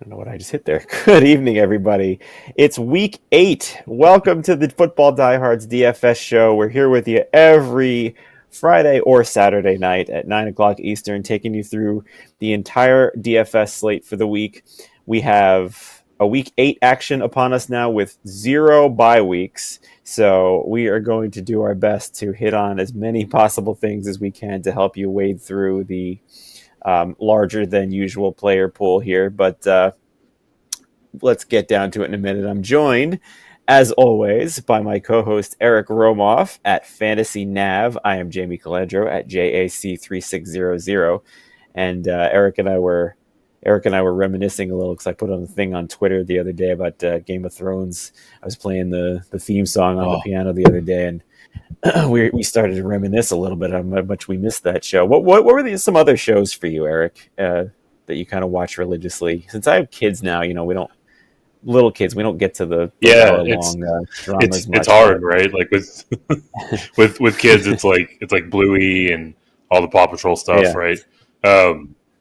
I don't know what I just hit there. Good evening, everybody. It's week 8. Welcome to the Football Diehards DFS show. We're here with you every Friday or Saturday night at 9 o'clock Eastern, taking you through the entire DFS slate for the week. We have a week 8 action upon us now with 0 bye weeks. So we are going to do our best to hit on as many possible things as we can to help you wade through the larger than usual player pool here, but let's get down to it in a minute. I'm joined, as always, by my co-host Eric Romoff at Fantasy Nav. I am Jamie Calando at JAC3600, and Eric and I were reminiscing a little because I put on a thing on Twitter the other day about Game of Thrones. I was playing the theme song on the piano the other day, and we started to reminisce a little bit on how much we missed that show. What were some other shows for you, Eric, that you kind of watch religiously? Since I have kids now, we don't get to the long dramas. It's hard, right? Like with with kids, it's like Bluey and all the Paw Patrol stuff, right?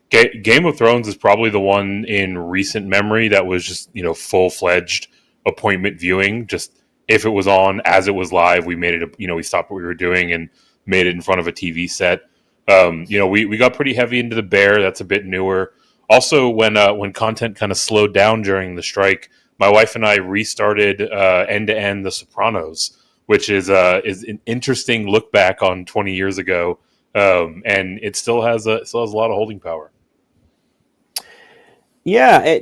Game of Thrones is probably the one in recent memory that was just full-fledged appointment viewing. Just if it was on as it was live, we made it. We stopped what we were doing and made it in front of a TV set. We got pretty heavy into The Bear. That's a bit newer. Also, when content kind of slowed down during the strike, my wife and I restarted end to end The Sopranos, which is an interesting look back on 20 years ago, and it still has a lot of holding power. Yeah,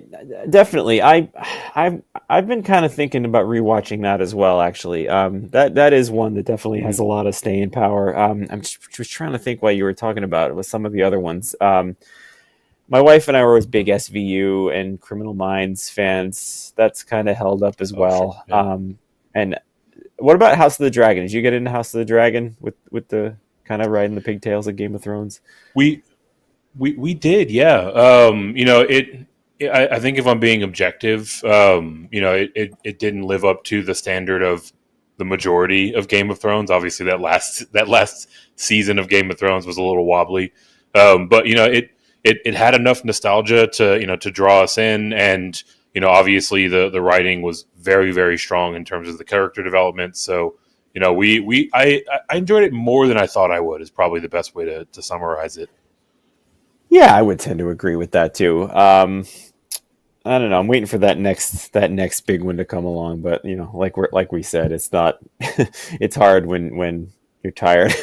definitely. I've been kind of thinking about rewatching that as well. Actually, that is one that definitely has a lot of staying power. I'm just trying to think while you were talking about it with some of the other ones. My wife and I were always big SVU and Criminal Minds fans. That's kind of held up as well. Sure, yeah. And what about House of the Dragon? Did you get into House of the Dragon with the kind of riding the pigtails of Game of Thrones? We did, yeah. I think if I'm being objective, it didn't live up to the standard of the majority of Game of Thrones. Obviously, that last season of Game of Thrones was a little wobbly, but it had enough nostalgia to draw us in, and obviously the writing was very, very strong in terms of the character development. So I enjoyed it more than I thought I would. Is probably the best way to summarize it. Yeah, I would tend to agree with that too. I don't know. I'm waiting for that next big one to come along, but like we said, it's not. It's hard when you're tired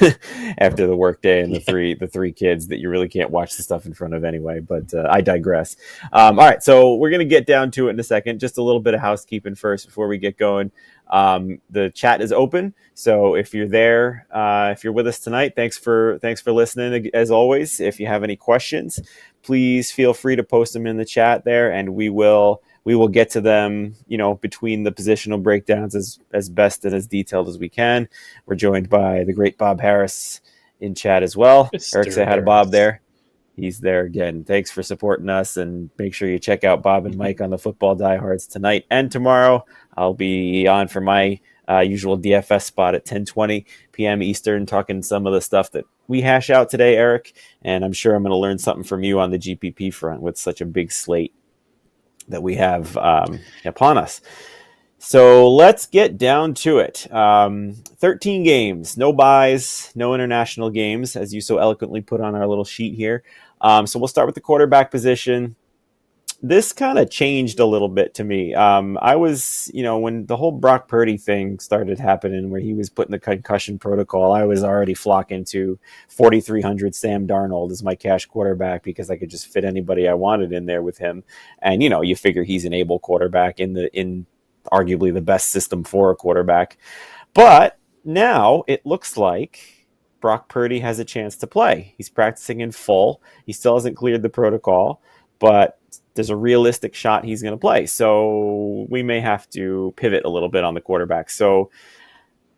after the workday and the three kids that you really can't watch the stuff in front of anyway. But I digress. All right, so we're gonna get down to it in a second. Just a little bit of housekeeping first before we get going. The chat is open, so if you're there, if you're with us tonight, thanks for listening. As always, if you have any questions, please feel free to post them in the chat there, and we will get to them, between the positional breakdowns as best and as detailed as we can. We're joined by the great Bob Harris in chat as well. Eric, say hi to Bob there. He's there again. Thanks for supporting us, and make sure you check out Bob and Mike on the Football Diehards tonight and tomorrow. I'll be on for my usual DFS spot at 10:20 p.m. Eastern, talking some of the stuff that we hash out today, Eric, and I'm sure I'm going to learn something from you on the GPP front with such a big slate that we have upon us. So let's get down to it. 13 games, no buys, no international games, as you so eloquently put on our little sheet here. So we'll start with the quarterback position. This kind of changed a little bit to me. I was, when the whole Brock Purdy thing started happening, where he was put in the concussion protocol, I was already flocking to 4,300 Sam Darnold as my cash quarterback because I could just fit anybody I wanted in there with him. And, you figure he's an able quarterback in arguably the best system for a quarterback. But now it looks like Brock Purdy has a chance to play. He's practicing in full. He still hasn't cleared the protocol, but there's a realistic shot he's going to play. So we may have to pivot a little bit on the quarterback. So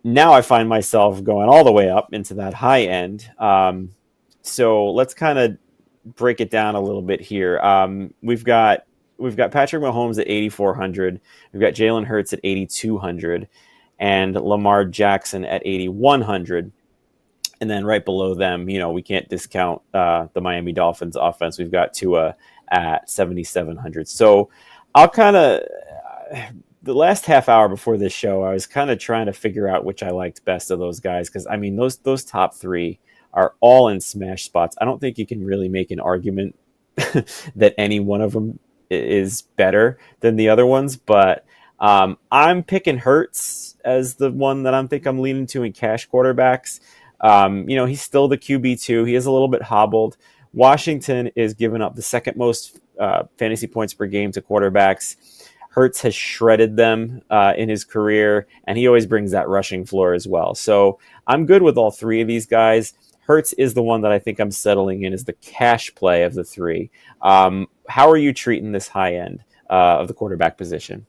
now I find myself going all the way up into that high end. So let's kind of break it down a little bit here. We've got Patrick Mahomes at 8,400. We've got Jalen Hurts at 8,200 and Lamar Jackson at 8,100. And then right below them, we can't discount the Miami Dolphins offense. We've got Tua at 7,700. So I'll kind of the last half hour before this show, I was kind of trying to figure out which I liked best of those guys because I mean those top three are all in smash spots. I don't think you can really make an argument that any one of them is better than the other ones, but I'm picking Hurts as the one that I'm leaning to in cash quarterbacks. He's still the QB2. He is a little bit hobbled. Washington is giving up the second most fantasy points per game to quarterbacks. Hurts has shredded them in his career, and he always brings that rushing floor as well. So I'm good with all three of these guys. Hurts is the one that I think I'm settling in as the cash play of the three. How are you treating this high end of the quarterback position?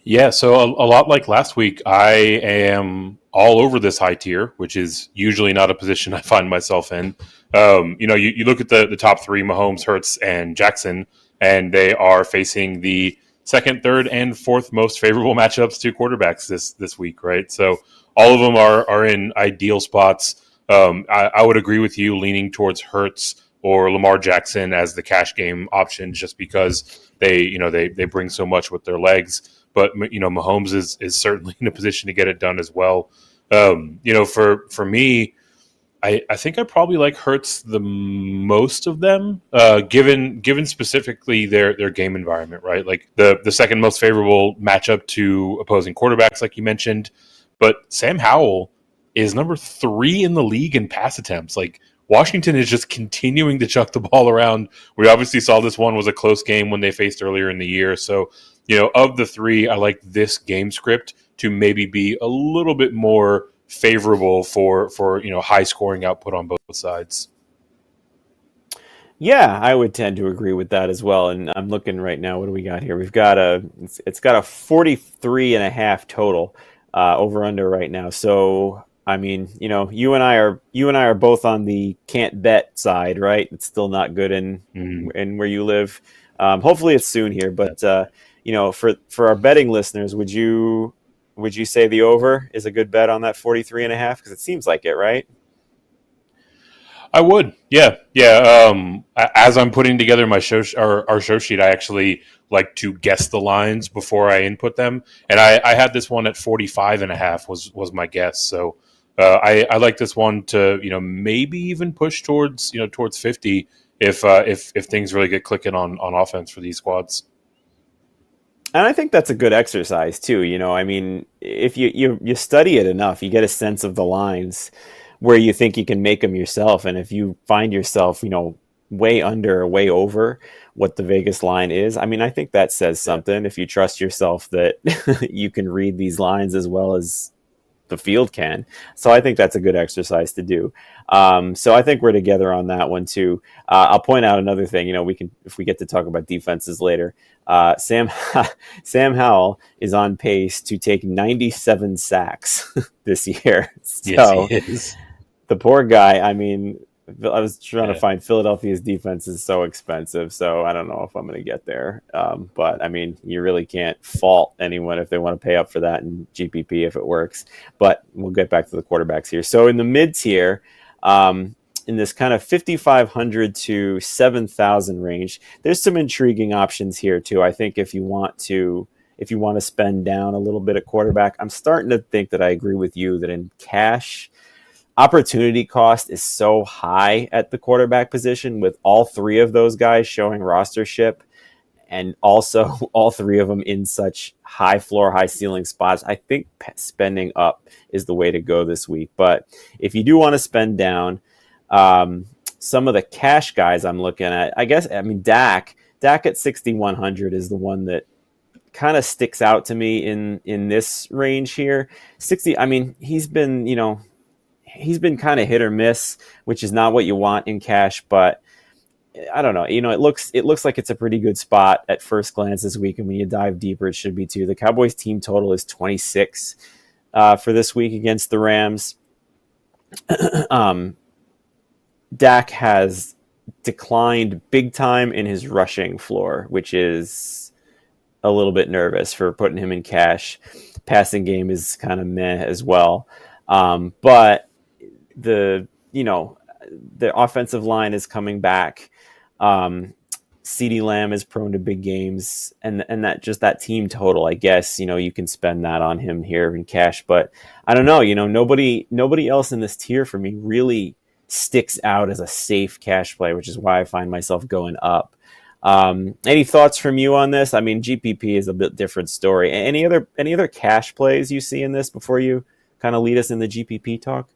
Yeah, so a lot like last week, I am all over this high tier, which is usually not a position I find myself in. You look at the top three, Mahomes, Hurts, and Jackson, and they are facing the second, third, and fourth most favorable matchups to quarterbacks this week, right? So all of them are in ideal spots. I would agree with you leaning towards Hurts or Lamar Jackson as the cash game option, just because they bring so much with their legs. But Mahomes is certainly in a position to get it done as well. For me, I think I probably like Hurts the most of them, given specifically their game environment, right? Like the second most favorable matchup to opposing quarterbacks, like you mentioned. But Sam Howell is number 3 in the league in pass attempts. Like Washington is just continuing to chuck the ball around. We obviously saw this one was a close game when they faced earlier in the year. So, of the three, I like this game script to maybe be a little bit more favorable for high scoring output on both sides. Yeah, I would tend to agree with that as well. And I'm looking right now. What do we got here? It's got a 43 and a half total over under right now. So I mean, you and I are both on the can't bet side, right? It's still not good in where you live. Hopefully, it's soon here. But for our betting listeners, would you say the over is a good bet on that 43 and a half? Because it seems like it, right? I would, yeah. As I'm putting together my our show sheet, I actually like to guess the lines before I input them, and I had this one at 45 and a half was my guess. So I like this one to maybe even push towards 50 if things really get clicking on offense for these squads. And I think that's a good exercise too. I mean, if you study it enough, you get a sense of the lines where you think you can make them yourself. And if you find yourself, way under or way over what the Vegas line is, I mean, I think that says something. If you trust yourself that you can read these lines as well as the field can. So I think that's a good exercise to do. So I think we're together on that one too. I'll point out another thing. We can, if we get to talk about defenses later. Sam Howell is on pace to take 97 sacks this year. So Yes, he is. the poor guy. I mean, I was trying to find Philadelphia's defense is so expensive, so I don't know if I'm going to get there. But I mean, you really can't fault anyone if they want to pay up for that in GPP if it works. But we'll get back to the quarterbacks here. So in the mid tier, in this kind of 5,500 to 7,000 range, there's some intriguing options here too. I think if you want to spend down a little bit at quarterback, I'm starting to think that I agree with you that in cash, opportunity cost is so high at the quarterback position with all three of those guys showing rostership and also all three of them in such high floor, high ceiling spots. I think spending up is the way to go this week. But if you do want to spend down, some of the cash guys I'm looking at, Dak at 6,100 is the one that kind of sticks out to me in this range here. 60, I mean, he's been kind of hit or miss, which is not what you want in cash, but I don't know. It looks like it's a pretty good spot at first glance this week, and when you dive deeper, it should be too. The Cowboys team total is 26 for this week against the Rams. Dak has declined big time in his rushing floor, which is a little bit nervous for putting him in cash. Passing game is kind of meh as well. But the offensive line is coming back. CeeDee Lamb is prone to big games, and that just that team total, I guess, you can spend that on him here in cash. But I don't know, nobody else in this tier for me really sticks out as a safe cash play, which is why I find myself going up. Any thoughts from you on this? I mean, GPP is a bit different story. Any other cash plays you see in this before you kind of lead us in the GPP talk?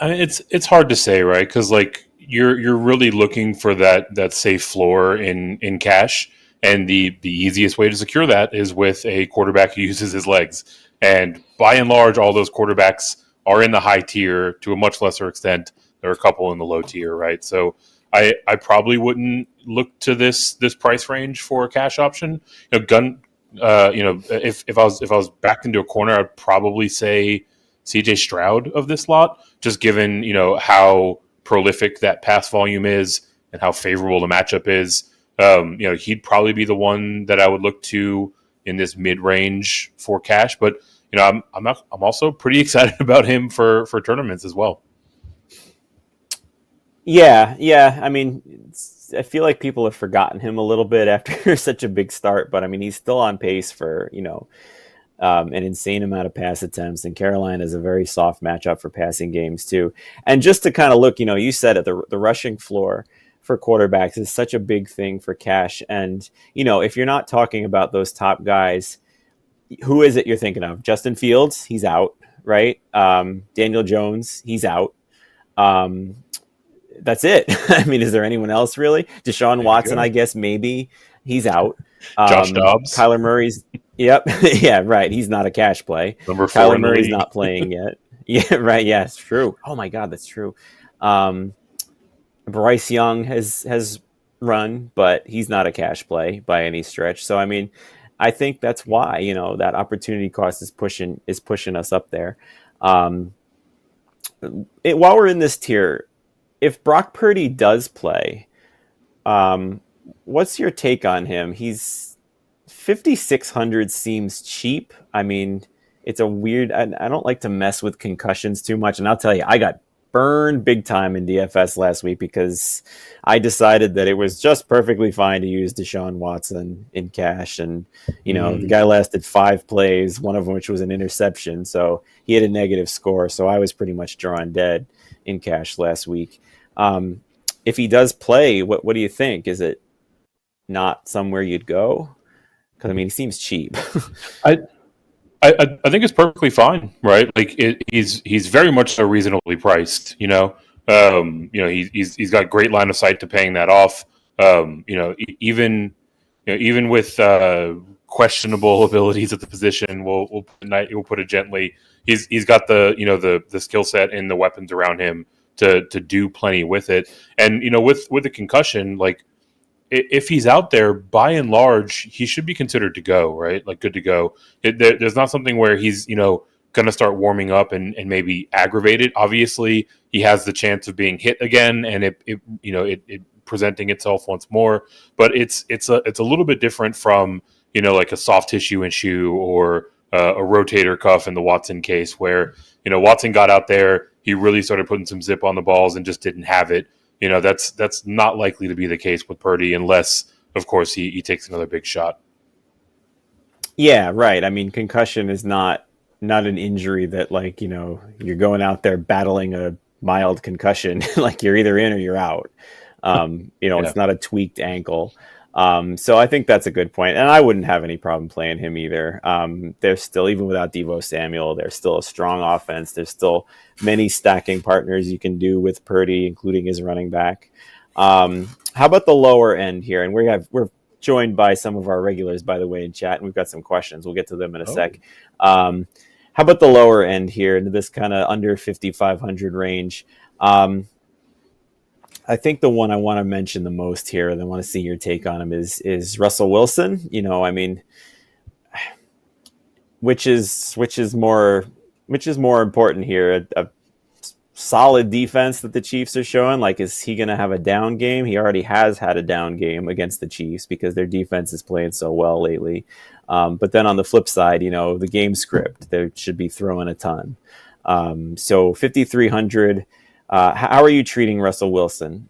I mean, it's hard to say, right? Because like you're really looking for that safe floor in cash, and the easiest way to secure that is with a quarterback who uses his legs. And by and large, all those quarterbacks are in the high tier to a much lesser extent. There are a couple in the low tier, right? So I probably wouldn't look to this price range for a cash option. If I was backed into a corner, I'd probably say CJ Stroud of this lot, just given how prolific that pass volume is and how favorable the matchup is. He'd probably be the one that I would look to in this mid range for cash. But I'm also pretty excited about him for tournaments as well. Yeah. I mean, I feel like people have forgotten him a little bit after such a big start, but I mean, he's still on pace for an insane amount of pass attempts, and Carolina is a very soft matchup for passing games too. And just to kind of look, you said it, the rushing floor for quarterbacks is such a big thing for cash. And if you're not talking about those top guys, who is it you're thinking of? Justin Fields, he's out, right? Daniel Jones, he's out. That's it. I mean, is there anyone else really? Deshaun Watson, I guess maybe he's out. Josh Dobbs, Kyler Murray's. Yep. Yeah, right. He's not a cash play. Number 4 Kyler Murray's not playing yet. Yeah, right. Yeah, it's true. Oh my God, that's true. Bryce Young has run, but he's not a cash play by any stretch. So I mean, I think that's why that opportunity cost is pushing us up there. While we're in this tier, if Brock Purdy does play, what's your take on him? He's 5,600 seems cheap. I mean, it's a weird. I don't like to mess with concussions too much, and I'll tell you, I got burned big time in DFS last week because I decided that it was just perfectly fine to use Deshaun Watson in cash, and the guy lasted 5 plays, one of which was an interception, so he had a negative score. So I was pretty much drawn dead in cash last week. If he does play, what do you think? Is it not somewhere you'd go? Because I mean, he seems cheap. I think it's perfectly fine, right? Like he's very much so reasonably priced. He's got great line of sight to paying that off. Even with questionable abilities at the position, we'll put it gently. He's got the skill set and the weapons around him to do plenty with it. And with the concussion, like if he's out there, by and large, he should be considered to go, right? Like good to go. There's not something where he's going to start warming up and maybe aggravate it. Obviously, he has the chance of being hit again, and it presenting itself once more. But it's a little bit different from like a soft tissue issue or a rotator cuff in the Watson case, where Watson got out there, he really started putting some zip on the balls and just didn't have it. That's not likely to be the case with Purdy unless, of course, he takes another big shot. Yeah, right. I mean, concussion is not an injury that you're going out there battling a mild concussion. Like you're either in or you're out. It's not a tweaked ankle. So I think that's a good point. And I wouldn't have any problem playing him either. There's still, even without Deebo Samuel, there's still a strong offense. There's still many stacking partners you can do with Purdy, including his running back. How about the lower end here? And we're joined by some of our regulars, by the way, in chat, and we've got some questions. We'll get to them in a sec. How about the lower end here into this kind of under 5,500 range? I think the one I want to mention the most here, and I want to see your take on him, is Russell Wilson. I mean, which is more important here? A solid defense that the Chiefs are showing. Like, is he going to have a down game? He already has had a down game against the Chiefs because their defense is playing so well lately. But then on the flip side, the game script, they should be throwing a ton. So 5,300. How are you treating Russell Wilson?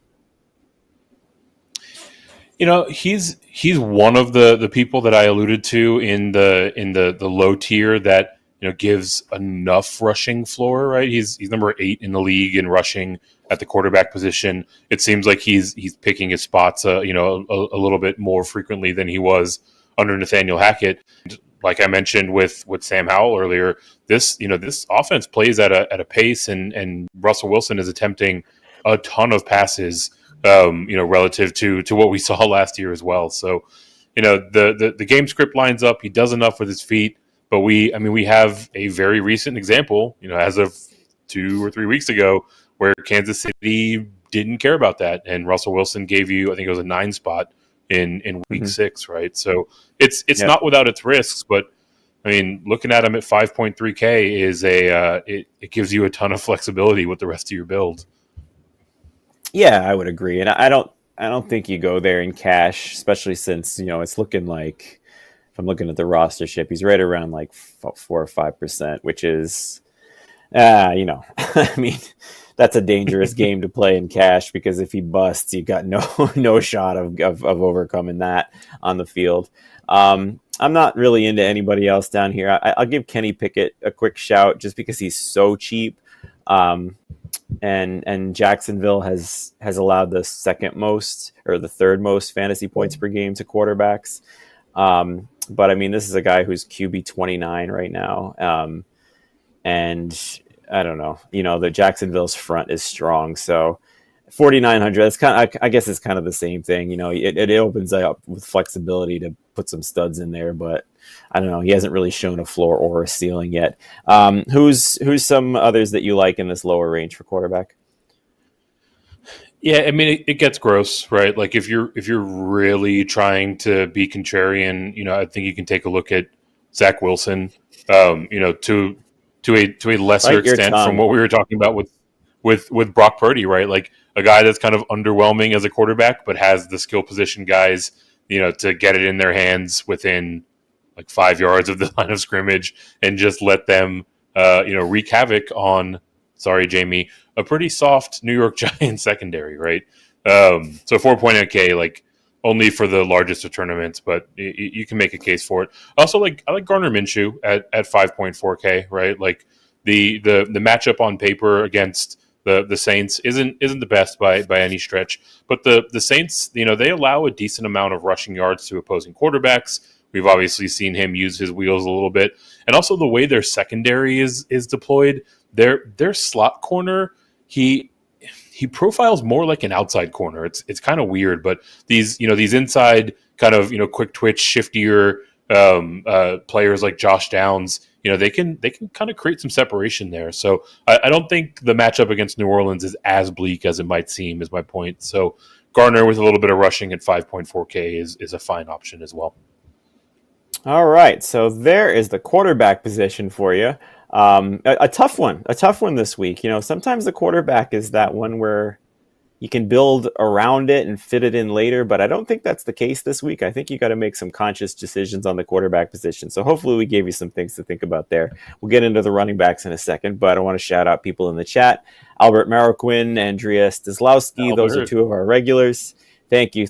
He's one of the people that I alluded to in the low tier that gives enough rushing floor, right? He's number 8 in the league in rushing at the quarterback position. It seems like he's picking his spots, a little bit more frequently than he was under Nathaniel Hackett. Like I mentioned with Sam Howell earlier, this offense plays at a pace, and Russell Wilson is attempting a ton of passes, relative to what we saw last year as well. So, the game script lines up. He does enough with his feet, but we have a very recent example, as of 2 or 3 weeks ago, where Kansas City didn't care about that, and Russell Wilson gave you, I think it was a 9 spot in week 6, right? So it's not without its risks, but looking at him at 5.3K is it gives you a ton of flexibility with the rest of your build. Yeah, I would agree, and I don't think you go there in cash, especially since it's looking like, if I'm looking at the rostership, he's right around like 4 or 5%, which is, that's a dangerous game to play in cash, because if he busts, you got no shot of overcoming that on the field. I'm not really into anybody else down here. I'll give Kenny Pickett a quick shout just because he's so cheap. And Jacksonville has allowed the second most or the third most fantasy points per game to quarterbacks. But this is a guy who's QB 29 right now. And I don't know, the Jacksonville's front is strong. So 4,900, that's I guess it's kind of the same thing. It opens up with flexibility to put some studs in there, but I don't know. He hasn't really shown a floor or a ceiling yet. Who's some others that you like in this lower range for quarterback? Yeah, it gets gross, right? Like if you're really trying to be contrarian, I think you can take a look at Zach Wilson. To a lesser extent from what we were talking about with Brock Purdy, right? Like a guy that's kind of underwhelming as a quarterback, but has the skill position guys, to get it in their hands within like 5 yards of the line of scrimmage and just let them, wreak havoc on, sorry, Jamie, a pretty soft New York Giants secondary, right? So 4.8K, like only for the largest of tournaments, but you can make a case for it. Also, I like Gardner Minshew at 5.4K, right? Like the matchup on paper against the Saints isn't the best by any stretch, but the Saints, they allow a decent amount of rushing yards to opposing quarterbacks. We've obviously seen him use his wheels a little bit, and also the way their secondary is deployed. Their slot corner, he profiles more like an outside corner. It's kind of weird, but these inside kind of quick twitch, shiftier players like Josh Downs, they can kind of create some separation there. So I don't think the matchup against New Orleans is as bleak as it might seem, is my point. So Gardner with a little bit of rushing at 5.4K is a fine option as well. All right, so there is the quarterback position for you. A tough one this week. Sometimes the quarterback is that one where you can build around it and fit it in later, but I don't think that's the case this week. I think you got to make some conscious decisions on the quarterback position. So hopefully we gave you some things to think about there. We'll get into the running backs in a second, but I want to shout out people in the chat. Albert Maroquin, Andrea Stislowski, those are two of our regulars. Thank you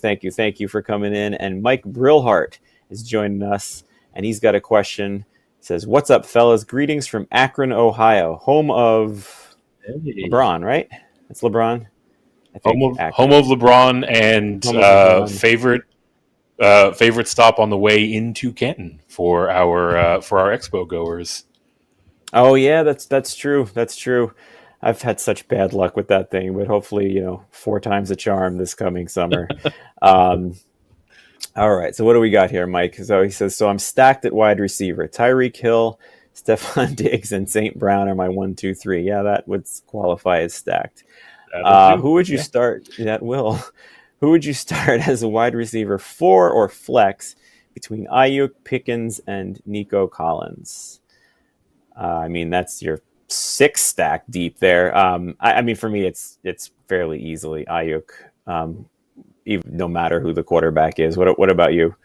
for coming in. And Mike Brillhart is joining us, and he's got a question. It says, "What's up, fellas? Greetings from Akron, Ohio, home of LeBron, right? It's LeBron. Home of LeBron and favorite stop on the way into Canton for our expo goers." Oh yeah, that's true. That's true. I've had such bad luck with that thing, but hopefully, 4 times a charm this coming summer. All right, so what do we got here, Mike? So he says, I'm stacked at wide receiver. Tyreek Hill, Stephon Diggs, and St. Brown are my 1, 2, 3. Yeah, that would qualify as stacked. Who would you start? That will. Who would you start as a wide receiver 4 or flex between Ayuk, Pickens, and Nico Collins? That's your 6 stack deep there. For me, it's fairly easily Ayuk. Even no matter who the quarterback is. What about you?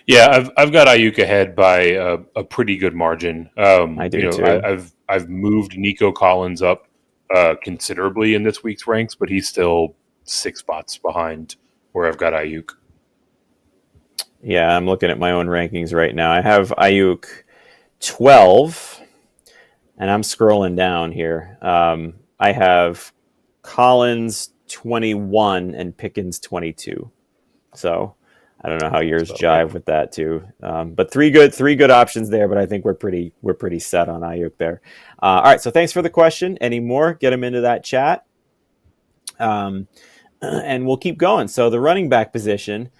Yeah, I've got Ayuk ahead by a pretty good margin. I do too. I've moved Nico Collins up considerably in this week's ranks, but he's still 6 spots behind where I've got Ayuk. Yeah, I'm looking at my own rankings right now. I have Ayuk 12, and I'm scrolling down here. I have Collins 21 and Pickens 22. So I don't know how yours Right. jive with that too. But three good options there. But I think we're pretty set on Ayuk there. All right. So thanks for the question. Any more? Get them into that chat. And we'll keep going. So the running back position,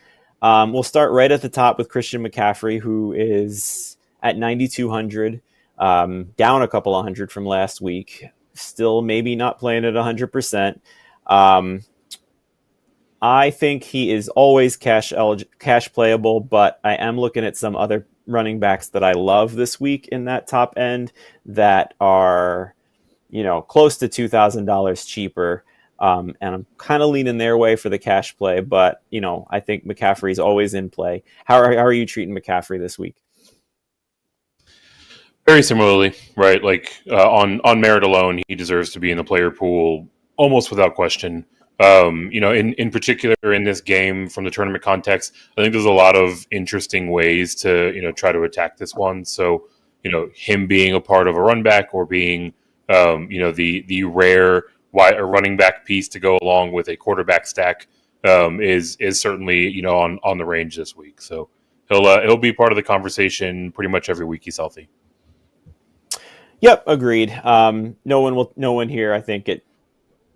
we'll start right at the top with Christian McCaffrey, who is at 9,200, down a couple of hundred from last week. Still maybe not playing at 100%. I think he is always cash playable, but I am looking at some other running backs that I love this week in that top end that are, close to $2,000 cheaper. And I'm kind of leaning their way for the cash play, but I think McCaffrey's always in play. How are you treating McCaffrey this week? Very similarly, right? Like on merit alone, he deserves to be in the player pool almost without question. In particular in this game from the tournament context, I think there's a lot of interesting ways to try to attack this one. So him being a part of a run back or being the rare running back piece to go along with a quarterback stack is certainly on the range this week. So he'll be part of the conversation pretty much every week he's healthy. Yep, agreed. No one here, I think, at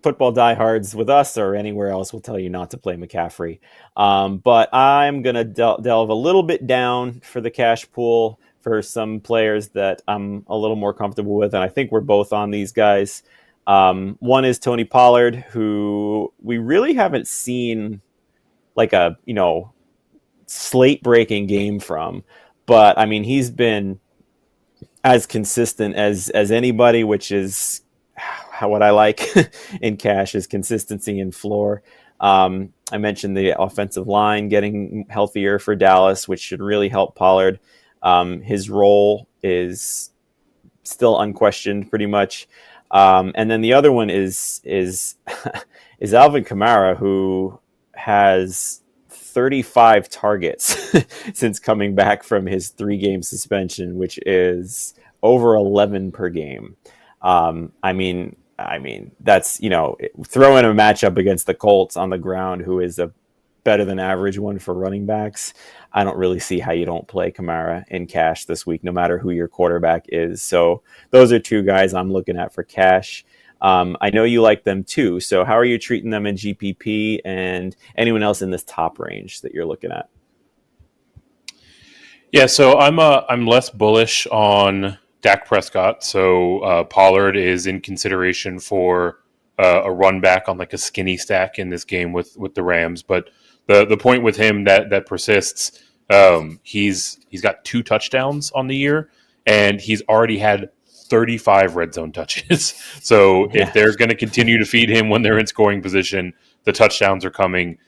Football Diehards with us or anywhere else will tell you not to play McCaffrey. But I'm going to delve a little bit down for the cash pool for some players that I'm a little more comfortable with, and I think we're both on these guys. One is Tony Pollard, who we really haven't seen like a slate breaking game from, but I mean he's been as consistent as anybody, which is what I like in cash is consistency and floor. I mentioned the offensive line getting healthier for Dallas, which should really help Pollard. His role is still unquestioned pretty much. And then the other one is Alvin Kamara, who has 35 targets since coming back from his 3-game suspension, which is over 11 per game. I mean, that's, throw in a matchup against the Colts on the ground, who is a better than average one for running backs. I don't really see how you don't play Kamara in cash this week, no matter who your quarterback is. So those are two guys I'm looking at for cash. I know you like them too. So how are you treating them in GPP and anyone else in this top range that you're looking at? Yeah, so I'm less bullish on Dak Prescott. So Pollard is in consideration for a run back on like a skinny stack in this game with the Rams. But the point with him that persists, he's got 2 touchdowns on the year, and he's already had 35 red zone touches. So if they're going to continue to feed him when they're in scoring position, the touchdowns are coming.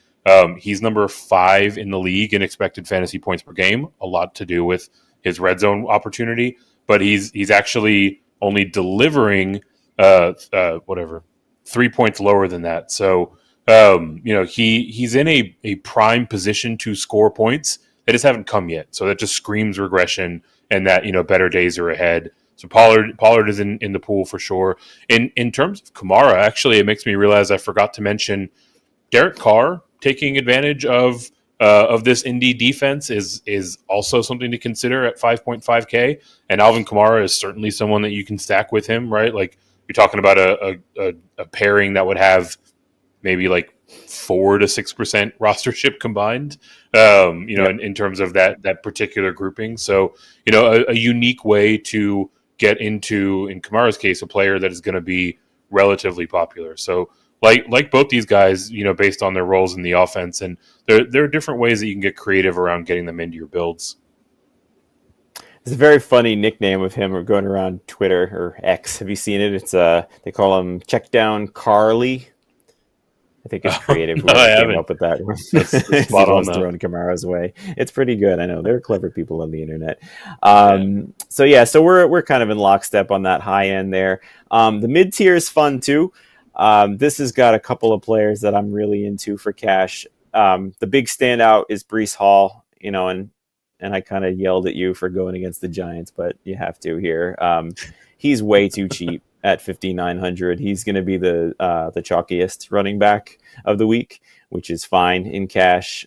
He's number 5 in the league in expected fantasy points per game, a lot to do with his red zone opportunity, but he's actually only delivering 3 points lower than that. So he's in a prime position to score points. They just haven't come yet. So that just screams regression and that better days are ahead. So Pollard is in the pool for sure. In terms of Kamara, actually, it makes me realize I forgot to mention Derek Carr taking advantage of this Indy defense is also something to consider at 5.5K. And Alvin Kamara is certainly someone that you can stack with him, right? Like you're talking about a pairing that would have maybe like 4 to 6% rostership combined, in terms of that particular grouping. So, a unique way to get into, in Kamara's case, a player that is going to be relatively popular. So like both these guys, based on their roles in the offense, and there are different ways that you can get creative around getting them into your builds. It's a very funny nickname of him going around Twitter or X. Have you seen it? It's they call him Check Down Carly. I think it's creative. No, I came haven't. up with that. That's spot on throwing Kamara's way. It's pretty good. I know there are clever people on the internet. So we're kind of in lockstep on that high end there. The mid tier is fun too. This has got a couple of players that I'm really into for cash. The big standout is Breece Hall, and I kind of yelled at you for going against the Giants, but you have to here. He's way too cheap at 5,900. He's going to be the chalkiest running back of the week, which is fine in cash.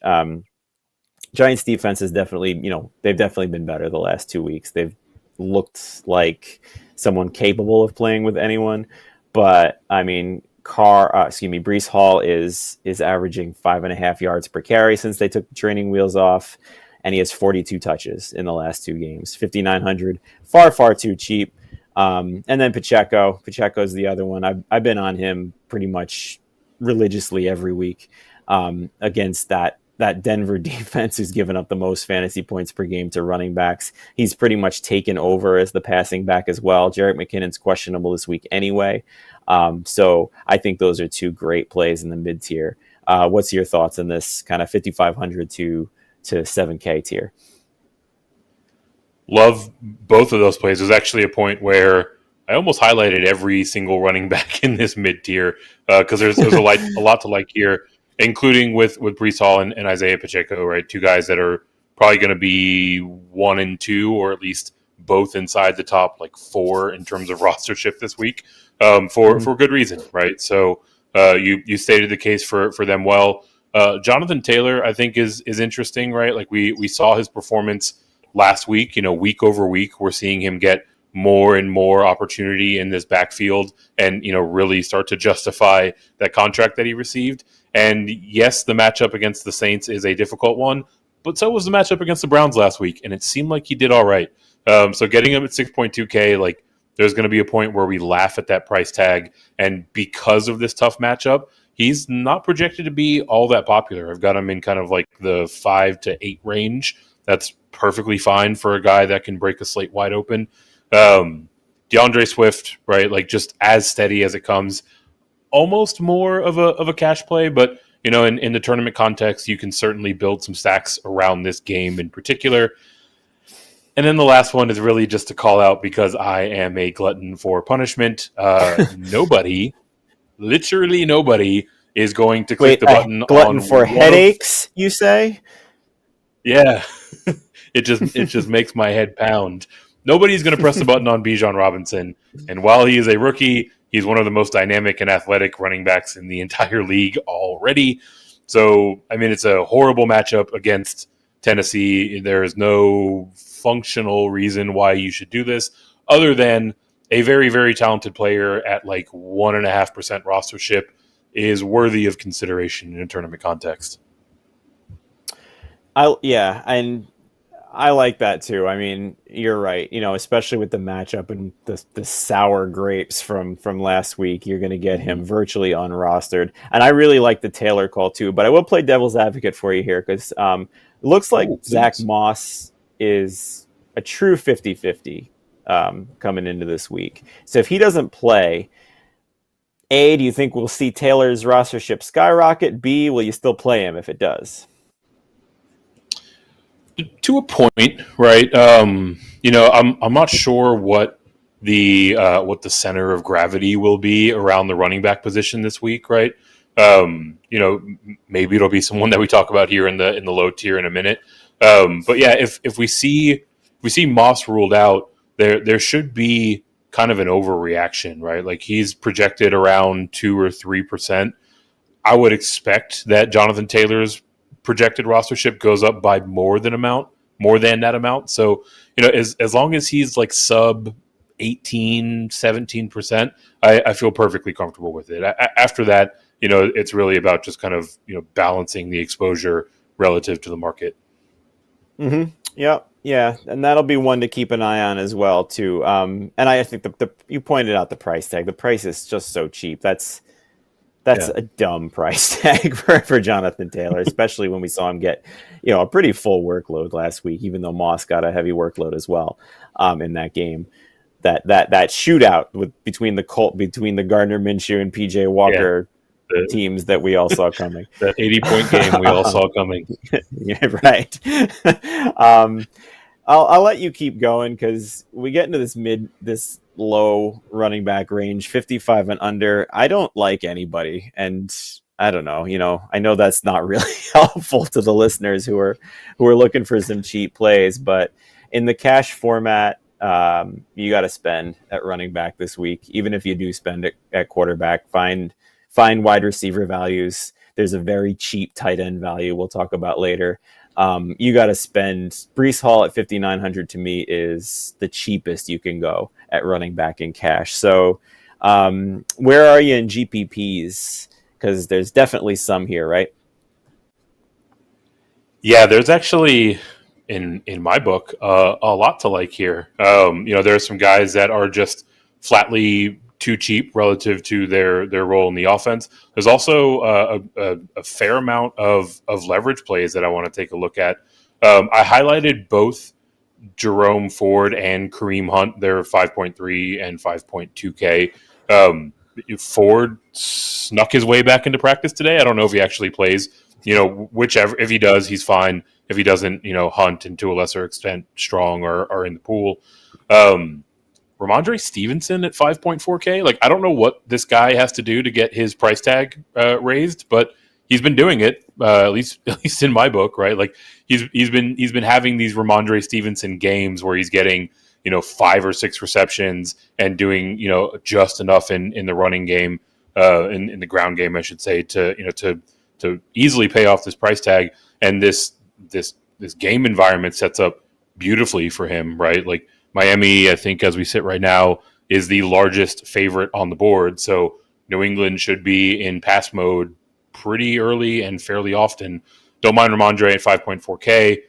Giants defense is definitely, they've definitely been better the last 2 weeks. They've looked like someone capable of playing with anyone, but I mean, Breece Hall is averaging 5.5 yards per carry since they took the training wheels off, and he has 42 touches in the last 2 games. 5,900, far too cheap. And then Pacheco's the other one. I've been on him pretty much religiously every week against that Denver defense who's given up the most fantasy points per game to running backs. He's pretty much taken over as the passing back as well. Jerick McKinnon's questionable this week anyway. So I think those are 2 great plays in the mid tier. What's your thoughts on this kind of 5,500 to 7K tier? Love both of those plays. There's actually a point where I almost highlighted every single running back in this mid tier because there's a lot to like here, including with Breece Hall and Isaiah Pacheco, right? 2 guys that are probably going to be 1 and 2, or at least both inside the top 4 in terms of rostership this week, for good reason, right? So you stated the case for them well. Jonathan Taylor, I think, is interesting, right? Like we saw his performance last week. Week over week, we're seeing him get more and more opportunity in this backfield, and really start to justify that contract that he received. And yes, the matchup against the Saints is a difficult one, but so was the matchup against the Browns last week, and it seemed like he did all right. So getting him at 6.2K, there's going to be a point where we laugh at that price tag, and because of this tough matchup, he's not projected to be all that popular. I've got him in kind of the 5 to 8 range. That's perfectly fine for a guy that can break a slate wide open. DeAndre Swift, right? Just as steady as it comes. Almost more of a cash play, but in the tournament context, you can certainly build some stacks around this game in particular. And then the last one is really just to call out because I am a glutton for punishment. Literally nobody is going to click the button glutton for headaches, you say? Yeah. It just makes my head pound. Nobody's going to press the button on Bijan Robinson. And while he is a rookie, he's one of the most dynamic and athletic running backs in the entire league already. So, I mean, it's a horrible matchup against Tennessee. There is no functional reason why you should do this other than a very, very talented player at 1.5% rostership is worthy of consideration in a tournament context. And I like that too. I mean, you're right. Especially with the matchup and the sour grapes from last week, you're going to get him virtually unrostered. And I really like the Taylor call too. But I will play devil's advocate for you here because it looks like Zach Moss is a true 50-50 coming into this week. So if he doesn't play, A, do you think we'll see Taylor's rostership skyrocket? B, will you still play him if it does? To a point, right? I'm not sure what the center of gravity will be around the running back position this week, right? Maybe it'll be someone that we talk about here in the low tier in a minute. But yeah, if we see Moss ruled out, there should be kind of an overreaction, right? He's projected around 2 or 3%. I would expect that Jonathan Taylor's projected rostership goes up by more than that amount. So, as long as he's sub 18, 17%, I feel perfectly comfortable with it. After that, it's really about just kind of, balancing the exposure relative to the market. Mm-hmm. Yep. Yeah. And that'll be one to keep an eye on as well too. And I think you pointed out the price tag. The price is just so cheap. That's a dumb price tag for Jonathan Taylor, especially when we saw him get, a pretty full workload last week, even though Moss got a heavy workload as well in that game. That shootout between the Gardner Minshew and PJ Walker teams that we all saw coming. That 80-point game we all saw coming. Yeah, right. I'll let you keep going because we get into this low running back range, 55 and under. I don't like anybody, and I don't know. I know that's not really helpful to the listeners who are looking for some cheap plays, but in the cash format, you got to spend at running back this week. Even if you do spend it at quarterback, find wide receiver values. There's a very cheap tight end value we'll talk about later. You got to spend. Brees Hall at 5,900 to me is the cheapest you can go at running back in cash. So where are you in GPPs? Because there's definitely some here, right? Yeah, there's actually in my book a lot to like here. There are some guys that are just flatly too cheap relative to their role in the offense. There's also a fair amount of leverage plays that I want to take a look at. I highlighted both Jerome Ford and Kareem Hunt. They're 5.3 and 5.2K. Ford snuck his way back into practice today. I don't know if he actually plays. Whichever. If he does, he's fine. If he doesn't, Hunt and to a lesser extent Strong are in the pool. Ramondre Stevenson at 5.4K. Like, I don't know what this guy has to do to get his price tag raised, but he's been doing it at least in my book, right? Like he's been having these Ramondre Stevenson games where he's getting 5 or 6 receptions and doing just enough in the running game, in the ground game, I should say, to easily pay off this price tag. And this game environment sets up beautifully for him, right? Like Miami, I think as we sit right now, is the largest favorite on the board. So New England should be in pass mode pretty early and fairly often. Don't mind Ramondre at 5.4K.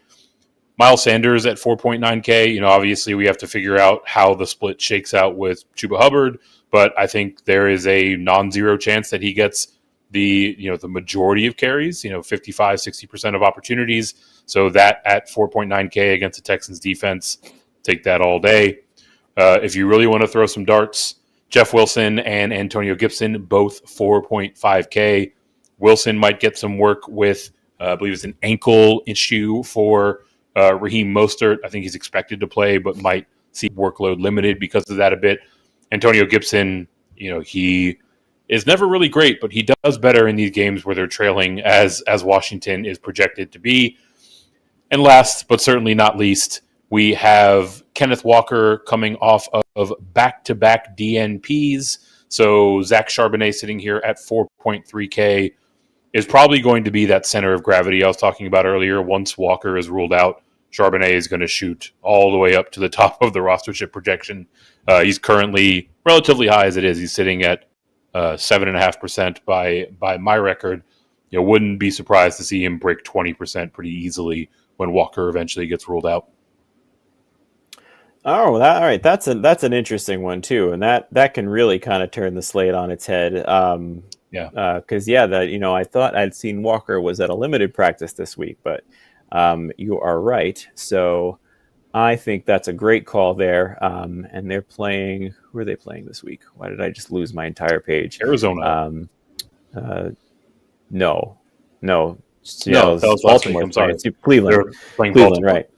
Miles Sanders at 4.9K. Obviously we have to figure out how the split shakes out with Chuba Hubbard, but I think there is a non-zero chance that he gets the majority of carries, 55, 60% of opportunities. So that at 4.9K against the Texans defense, take that all day. If you really want to throw some darts, Jeff Wilson and Antonio Gibson, both 4.5K. Wilson might get some work with, I believe it's an ankle issue for Raheem Mostert. I think he's expected to play, but might see workload limited because of that a bit. Antonio Gibson, he is never really great, but he does better in these games where they're trailing, as Washington is projected to be. And last, but certainly not least, we have Kenneth Walker coming off of back-to-back DNPs. So Zach Charbonnet sitting here at 4.3K is probably going to be that center of gravity I was talking about earlier. Once Walker is ruled out, Charbonnet is going to shoot all the way up to the top of the rostership projection. He's currently relatively high as it is. He's sitting at 7.5% by my record. Wouldn't be surprised to see him break 20% pretty easily when Walker eventually gets ruled out. Oh, all right. That's an interesting one too, and that can really kind of turn the slate on its head. Because I thought I'd seen Walker was at a limited practice this week, but you are right. So I think that's a great call there. And they're playing. Who are they playing this week? Why did I just lose my entire page? Arizona. No. That was Baltimore. I'm sorry. Cleveland. They're playing Cleveland, Baltimore. right?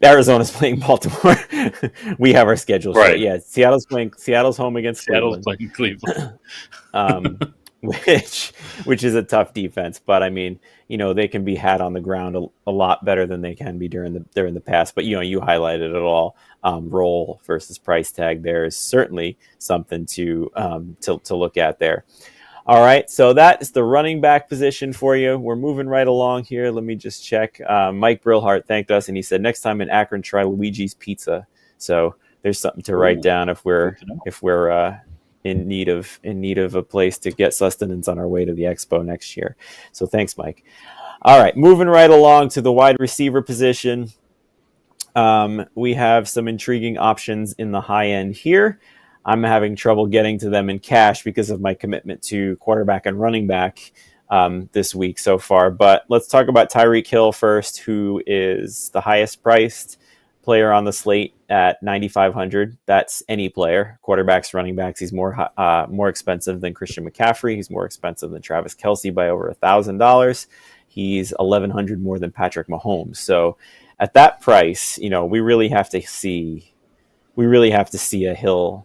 Arizona's playing Baltimore. We have our schedules right. Yeah, Seattle's home against Cleveland. Seattle's playing Cleveland. Which is a tough defense, but I mean, they can be had on the ground a lot better than they can be during the past. But you highlighted it all. Role versus price tag. There is certainly something to look at there. All right, so that is the running back position for you. We're moving right along here. Let me just check. Mike Brillhart thanked us, and he said, next time in Akron, try Luigi's Pizza. So there's something to write down if we're in need of a place to get sustenance on our way to the Expo next year. So thanks, Mike. All right, moving right along to the wide receiver position. We have some intriguing options in the high end here. I'm having trouble getting to them in cash because of my commitment to quarterback and running back this week so far. But let's talk about Tyreek Hill first, who is the highest priced player on the slate at 9,500. That's any player, quarterbacks, running backs. He's more expensive than Christian McCaffrey. He's more expensive than Travis Kelce by over $1,000. He's 1,100 more than Patrick Mahomes. So at that price, we really have to see a Hill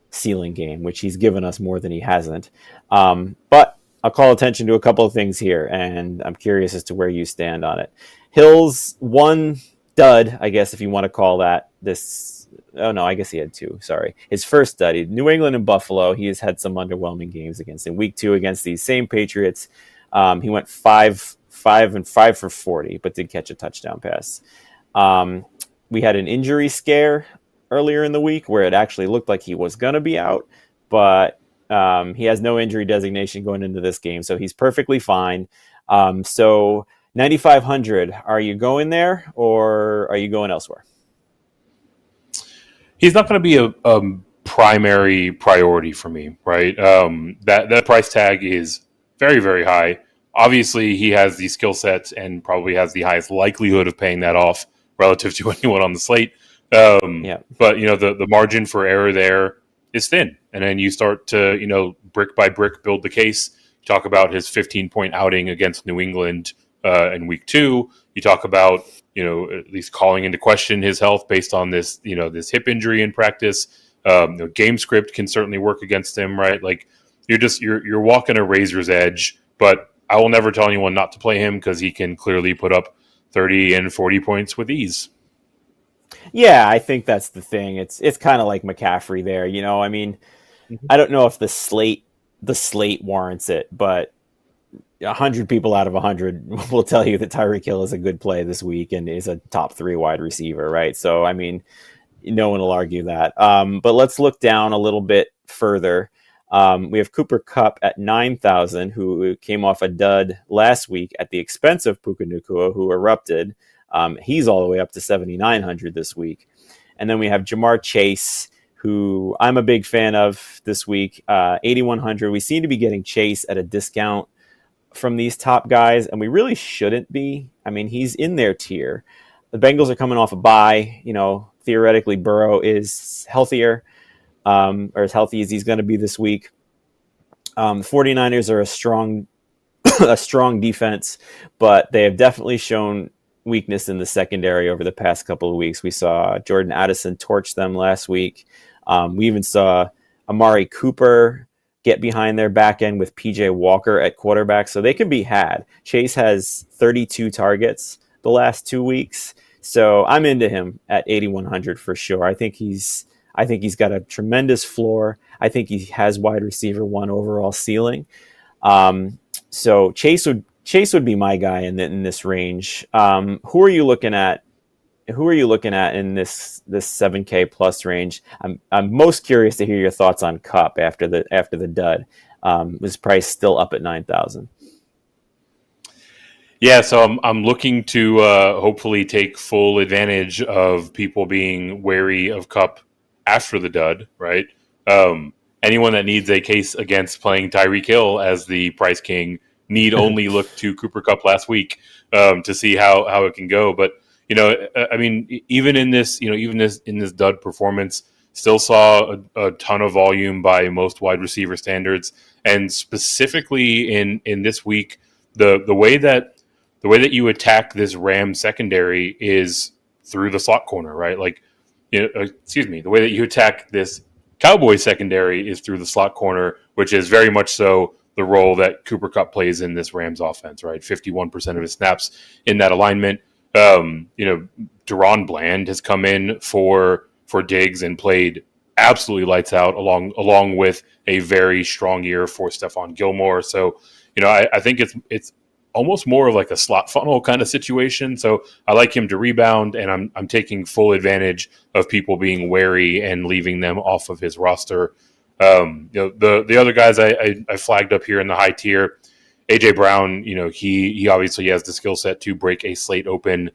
ceiling game, which he's given us more than he hasn't. But I'll call attention to a couple of things here, and I'm curious as to where you stand on it. Hill's one dud, I guess, if you want to call that this. Oh no, I guess he had two. Sorry, his first dud. New England and Buffalo. He has had some underwhelming games against. In week 2 against these same Patriots, he went 5 for 40, but did catch a touchdown pass. We had an injury scare earlier in the week where it actually looked like he was going to be out, but he has no injury designation going into this game, so he's perfectly fine. So 9,500, are you going there or are you going elsewhere? He's not going to be a primary priority for me, right? That price tag is very, very high. Obviously, he has the skill sets and probably has the highest likelihood of paying that off relative to anyone on the slate. Yeah. But, the margin for error there is thin. And then you start to, brick by brick build the case. Talk about his 15-point outing against New England in week 2. You talk about, at least calling into question his health based on this, this hip injury in practice. Game script can certainly work against him, right? Like you're walking a razor's edge, but I will never tell anyone not to play him because he can clearly put up 30 and 40 points with ease. Yeah, I think that's the thing. It's kind of like McCaffrey there. I mean, I don't know if the slate warrants it, but 100 people out of 100 will tell you that Tyreek Hill is a good play this week and is a top 3 wide receiver, right? So, I mean, no one will argue that. But let's look down a little bit further. We have Cooper Kupp at 9,000, who came off a dud last week at the expense of Puka Nacua, who erupted. He's all the way up to 7,900 this week. And then we have Jamar Chase, who I'm a big fan of this week, 8,100. We seem to be getting Chase at a discount from these top guys, and we really shouldn't be. I mean, he's in their tier. The Bengals are coming off a bye. Theoretically, Burrow is healthier, or as healthy as he's going to be this week. The 49ers are a strong defense, but they have definitely shown weakness in the secondary over the past couple of weeks. We saw Jordan Addison torch them last week. We even saw Amari Cooper get behind their back end with PJ Walker at quarterback, so they can be had. Chase has 32 targets the last 2 weeks, so I'm into him at 8,100 for sure. I think he's got a tremendous floor. I think he has wide receiver 1 overall ceiling. So Chase would be my guy in this range. Who are you looking at? Who are you looking at in this 7K plus range? I'm most curious to hear your thoughts on Kupp after the dud. His price still up at 9,000. Yeah, so I'm looking to hopefully take full advantage of people being wary of Kupp after the dud, right? Anyone that needs a case against playing Tyreek Hill as the price king need only look to Cooper Kupp last week to see how it can go. But I mean, even in this dud performance, still saw a ton of volume by most wide receiver standards, and specifically in this week, the way that you attack this Ram secondary is through the slot corner, right? Like, the way that you attack this Cowboys secondary is through the slot corner, which is very much so the role that Cooper Kupp plays in this Rams offense, right? 51% of his snaps in that alignment. Deron Bland has come in for Diggs and played absolutely lights out along with a very strong year for Stephon Gilmore. So, I think it's almost more of like a slot funnel kind of situation. So I like him to rebound, and I'm taking full advantage of people being wary and leaving them off of his roster. The other guys I flagged up here in the high tier, AJ Brown, he obviously has the skill set to break a slate open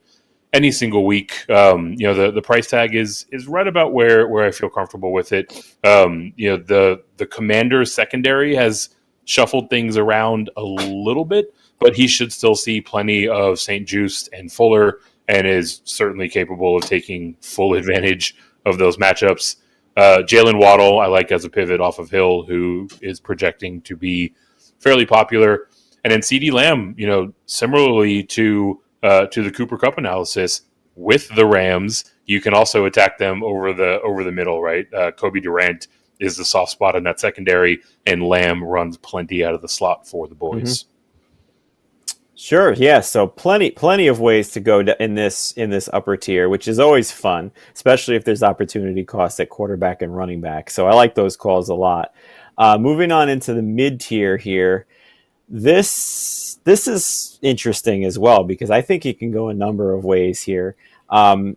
any single week. The price tag is right about where I feel comfortable with it. The Commanders secondary has shuffled things around a little bit, but he should still see plenty of St. Juste and Fuller, and is certainly capable of taking full advantage of those matchups. Jalen Waddle, I like as a pivot off of Hill, who is projecting to be fairly popular. And then CeeDee Lamb, similarly to the Cooper Kupp analysis, with the Rams, you can also attack them over the middle, right? Kobe Durant is the soft spot in that secondary, and Lamb runs plenty out of the slot for the boys. Mm-hmm. Sure, yeah. So plenty of ways to go in this upper tier, which is always fun, especially if there's opportunity costs at quarterback and running back. So I like those calls a lot. Moving on into the mid tier here, this is interesting as well because I think you can go a number of ways here.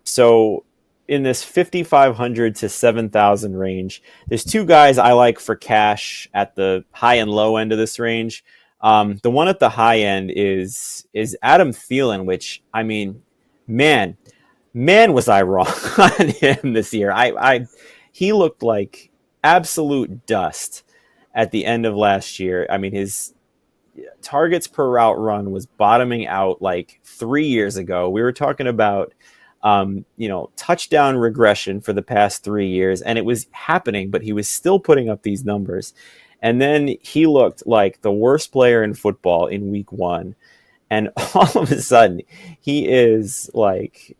So in this 5,500 to 7,000 range, there's two guys I like for cash at the high and low end of this range. The one at the high end is Adam Thielen, which I mean, man, was I wrong on him this year. He looked like absolute dust at the end of last year. I mean, his targets per route run was bottoming out like 3 years ago. We were talking about touchdown regression for the past 3 years, and it was happening, but he was still putting up these numbers. And then he looked like the worst player in football in week 1. And all of a sudden, he is like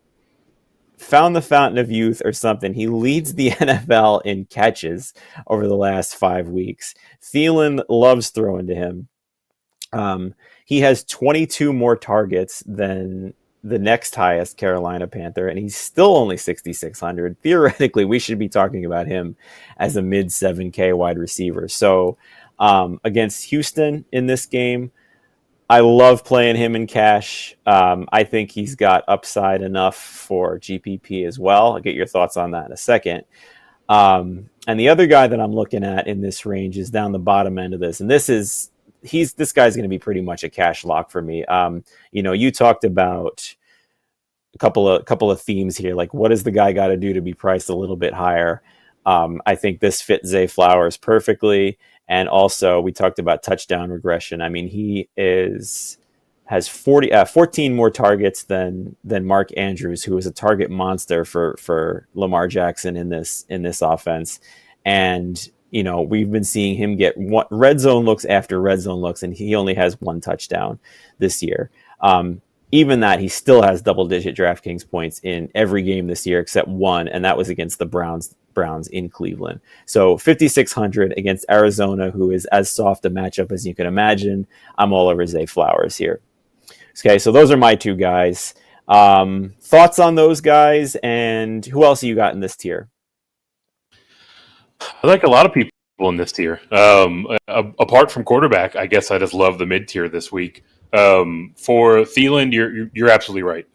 found the fountain of youth or something. He leads the NFL in catches over the last 5 weeks. Thielen loves throwing to him. He has 22 more targets than the next highest Carolina Panther, and he's still only 6,600. Theoretically, we should be talking about him as a mid 7K wide receiver. So against Houston in this game, I love playing him in cash. I think he's got upside enough for GPP as well. I'll get your thoughts on that in a second. And the other guy that I'm looking at in this range is down the bottom end of this, and this guy's going to be pretty much a cash lock for me. You talked about a couple of themes here, like what does the guy got to do to be priced a little bit higher? I think this fits Zay Flowers perfectly, and also we talked about touchdown regression. I mean, he has 14 more targets than Mark Andrews, who is a target monster for Lamar Jackson in this offense, and we've been seeing him get red zone looks after red zone looks, and he only has 1 touchdown this year. Even that, he still has double-digit DraftKings points in every game this year except one, and that was against the Browns in Cleveland. So 5,600 against Arizona, who is as soft a matchup as you can imagine. I'm all over Zay Flowers here. Okay, so those are my two guys. Thoughts on those guys, and who else you got in this tier? I like a lot of people in this tier. Apart from quarterback, I guess I just love the mid tier this week. For Thielen, you're absolutely right.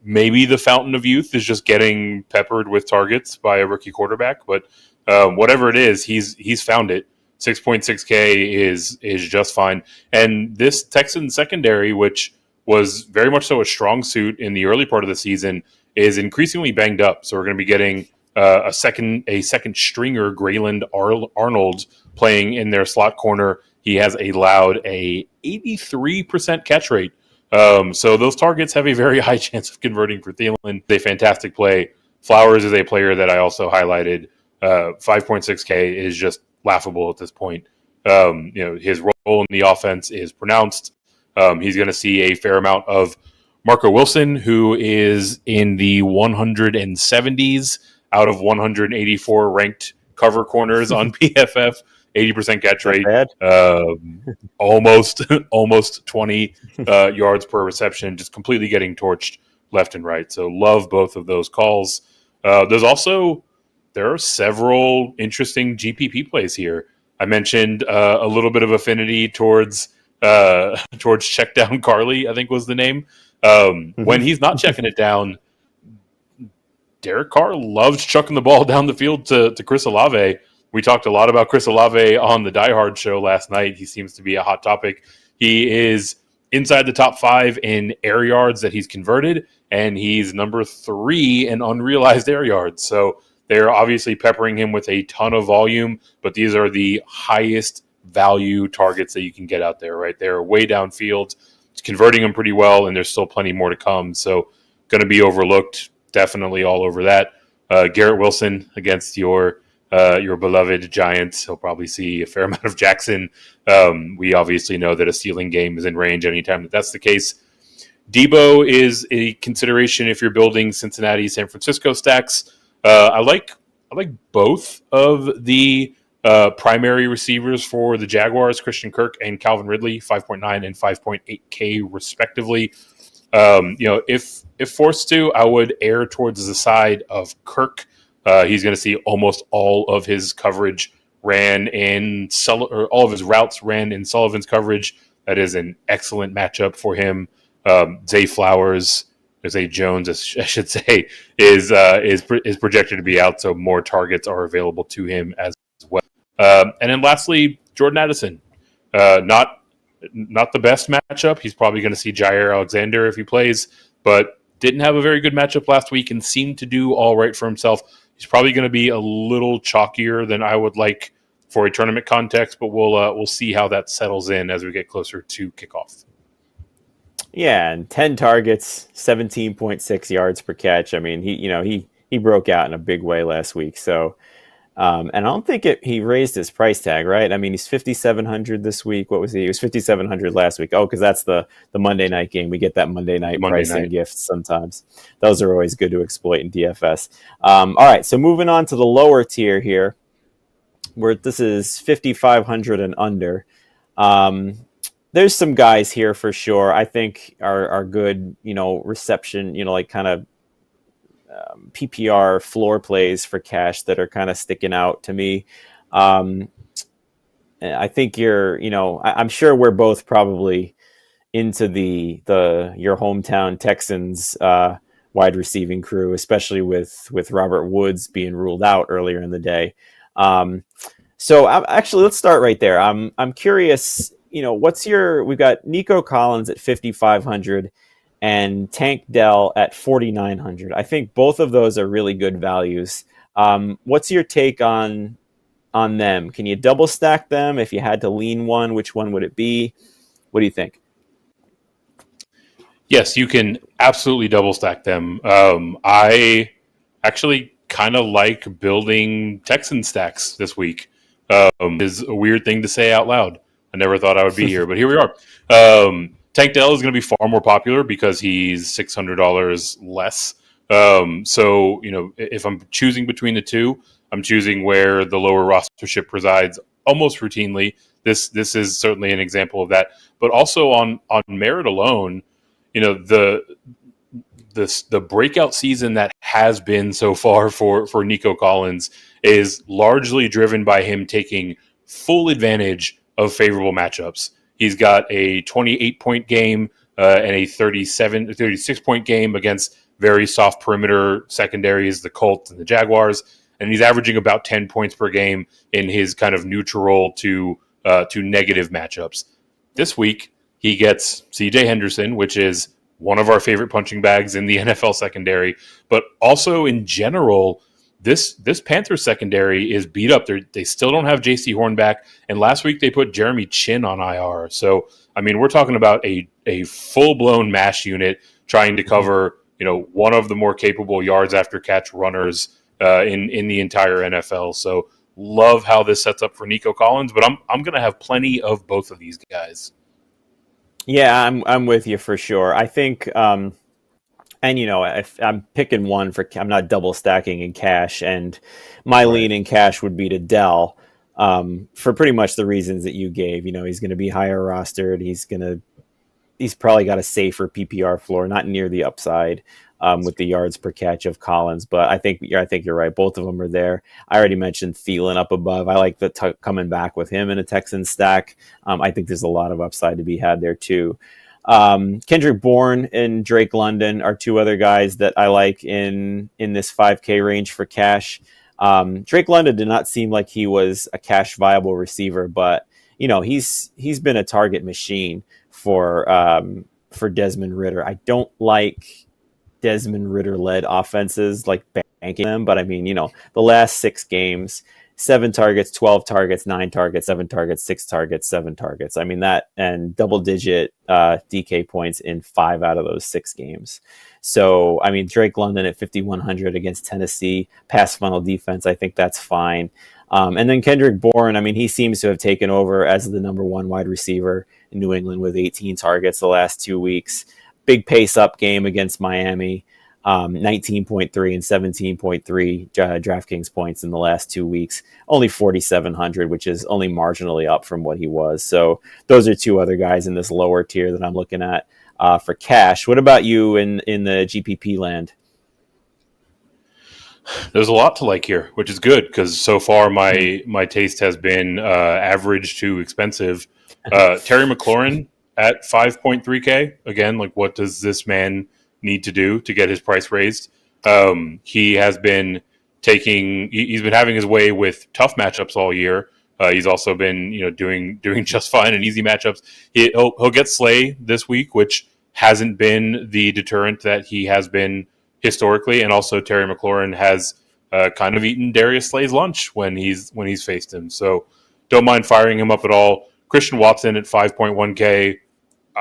Maybe the fountain of youth is just getting peppered with targets by a rookie quarterback, but whatever it is, he's found it. 6.6K is just fine. And this Texans secondary, which was very much so a strong suit in the early part of the season, is increasingly banged up. So we're going to be getting a second stringer, Grayland Arnold, playing in their slot corner. He has allowed a 83% catch rate. So those targets have a very high chance of converting for Thielen. A fantastic play. Flowers is a player that I also highlighted. 5.6K is just laughable at this point. His role in the offense is pronounced. He's going to see a fair amount of Marco Wilson, who is in the 170s out of 184 ranked cover corners on PFF. 80% catch rate, almost 20 yards per reception, just completely getting torched left and right. So love both of those calls. There are several interesting GPP plays here. I mentioned a little bit of affinity towards check down Carly, I think was the name. When he's not checking it down, Derek Carr loves chucking the ball down the field to Chris Olave. We talked a lot about Chris Olave on the Diehards show last night. He seems to be a hot topic. He is inside the top 5 in air yards that he's converted, and he's number 3 in unrealized air yards. So they're obviously peppering him with a ton of volume, but these are the highest value targets that you can get out there, right? They're way downfield. It's converting them pretty well, and there's still plenty more to come. So going to be overlooked. Definitely all over that. Garrett Wilson against your beloved Giants. He'll probably see a fair amount of Jackson. We obviously know that a ceiling game is in range anytime that's the case. Debo is a consideration if you're building Cincinnati, San Francisco stacks. I like both of the primary receivers for the Jaguars, Christian Kirk and Calvin Ridley, 5.9 and 5.8K respectively. If forced to, I would err towards the side of Kirk. He's going to see almost all of his coverage all of his routes ran in Sullivan's coverage. That is an excellent matchup for him. Zay Flowers, Zay Jones, I should say, is projected to be out, so more targets are available to him as well. And then lastly, Jordan Addison. Not the best matchup. He's probably going to see Jair Alexander if he plays, but didn't have a very good matchup last week and seemed to do all right for himself. He's probably going to be a little chalkier than I would like for a tournament context, but we'll see how that settles in as we get closer to kickoff. Yeah, and 10 targets, 17.6 yards per catch. I mean, he broke out in a big way last week. So, and I don't think he raised his price tag, right? I mean, he's 5,700 this week. What was he? He was 5,700 last week. Oh, because that's the Monday night game. We get that Monday night pricing gift sometimes. Those are always good to exploit in DFS. All right, so moving on to the lower tier here, where this is 5,500 and under. There's some guys here for sure I think are good, reception, like kind of PPR floor plays for cash that are kind of sticking out to me. I think I'm sure we're both probably into your hometown Texans wide receiving crew, especially with Robert Woods being ruled out earlier in the day. So actually, let's start right there. I'm curious, we've got Nico Collins at 5,500 and Tank Dell at 4,900. I think both of those are really good values. What's your take on them? Can you double stack them? If you had to lean one, which one would it be? What do you think? Yes, you can absolutely double stack them. I actually kind of like building Texan stacks this week. Is a weird thing to say out loud. I never thought I would be here, but here we are. Tank Dell is going to be far more popular because he's $600 less. So, if I'm choosing between the two, I'm choosing where the lower rostership resides almost routinely. This is certainly an example of that. But also on merit alone, the breakout season that has been so far for Nico Collins is largely driven by him taking full advantage of favorable matchups. He's got a 28-point game and a 36-point game against very soft perimeter secondaries, the Colts and the Jaguars, and he's averaging about 10 points per game in his kind of neutral to negative matchups. This week, he gets C.J. Henderson, which is one of our favorite punching bags in the NFL secondary, but also in general, this Panthers secondary is beat up. They still don't have J.C. Horn back, and last week they put Jeremy Chin on IR. So, I mean, we're talking about a full-blown mash unit trying to cover, one of the more capable yards after catch runners in the entire NFL. So, love how this sets up for Nico Collins, but I'm going to have plenty of both of these guys. Yeah, I'm with you for sure. I think, if I'm picking one I'm not double stacking in cash, and my lean in cash would be to Dell, for pretty much the reasons that you gave. He's going to be higher rostered. He's probably got a safer PPR floor, not near the upside with the yards per catch of Collins. But I think you're right. Both of them are there. I already mentioned Thielen up above. I like coming back with him in a Texan stack. I think there's a lot of upside to be had there too. Kendrick Bourne and Drake London are two other guys that I like in this 5K range for cash. Drake London did not seem like he was a cash viable receiver, but he's been a target machine for Desmond Ridder. I don't like Desmond Ridder led offenses, like banking them, but I mean, the last 6 games, 7 targets, 12 targets, 9 targets, 7 targets, 6 targets, 7 targets. I mean, that, and double digit DK points in 5 out of those 6 games. So, I mean, Drake London at 5,100 against Tennessee, pass funnel defense, I think that's fine. And then Kendrick Bourne, I mean, he seems to have taken over as the number 1 wide receiver in New England with 18 targets the last 2 weeks. Big pace up game against Miami. 19.3 and 17.3 DraftKings points in the last 2 weeks. Only 4,700, which is only marginally up from what he was. So those are two other guys in this lower tier that I'm looking at for cash. What about you in the GPP land? There's a lot to like here, which is good because so far my taste has been average to expensive. Terry McLaurin at 5.3K. Again, like what does this man need to do to get his price raised? He has been he's been having his way with tough matchups all year. He's also been doing just fine in easy matchups. He'll get Slay this week, which hasn't been the deterrent that he has been historically, and also Terry McLaurin has kind of eaten Darius Slay's lunch when he's faced him. So don't mind firing him up at all. Christian Watson at 5.1K.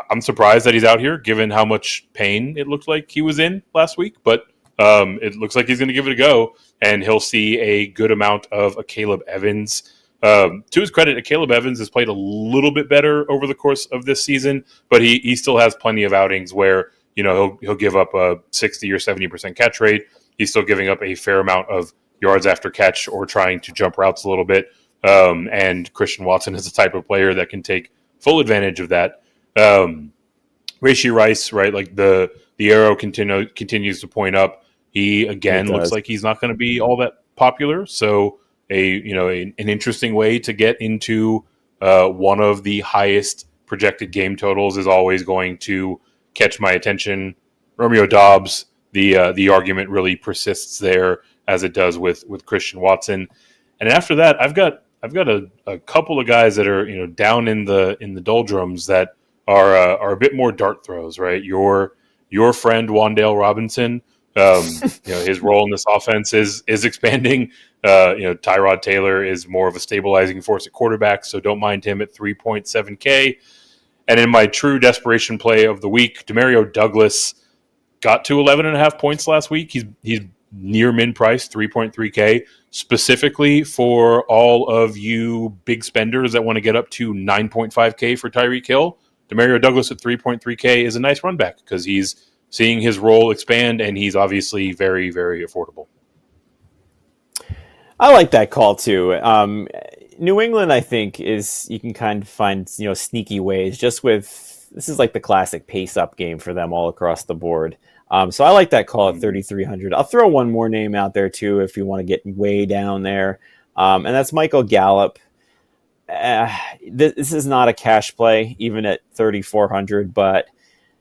I'm surprised that he's out here, given how much pain it looked like he was in last week. But it looks like he's going to give it a go, and he'll see a good amount of a Caleb Evans. To his credit, Caleb Evans has played a little bit better over the course of this season, but he still has plenty of outings where he'll give up a 60 or 70% catch rate. He's still giving up a fair amount of yards after catch or trying to jump routes a little bit. And Christian Watson is the type of player that can take full advantage of that. Rashee Rice, right? Like the arrow continues to point up. He again looks like he's not going to be all that popular. So an interesting way to get into one of the highest projected game totals is always going to catch my attention. Romeo Doubs, the argument really persists there as it does with Christian Watson. And after that, I've got a couple of guys that are down in the doldrums that are a bit more dart throws, right? Your friend Wan'Dale Robinson, his role in this offense is expanding. Tyrod Taylor is more of a stabilizing force at quarterback, so don't mind him at 3.7K. And in my true desperation play of the week, Demario Douglas got to 11.5 points last week. He's near min price, 3.3K, specifically for all of you big spenders that want to get up to 9.5K for Tyreek Hill. Demario Douglas at 3.3K is a nice run back because he's seeing his role expand, and he's obviously very, very affordable. I like that call too. New England, I think, is you can kind of find sneaky ways. Just with this is like the classic pace up game for them all across the board. So I like that call at 3,300. I'll throw one more name out there too if you want to get way down there, and that's Michael Gallup. This is not a cash play, even at 3,400, but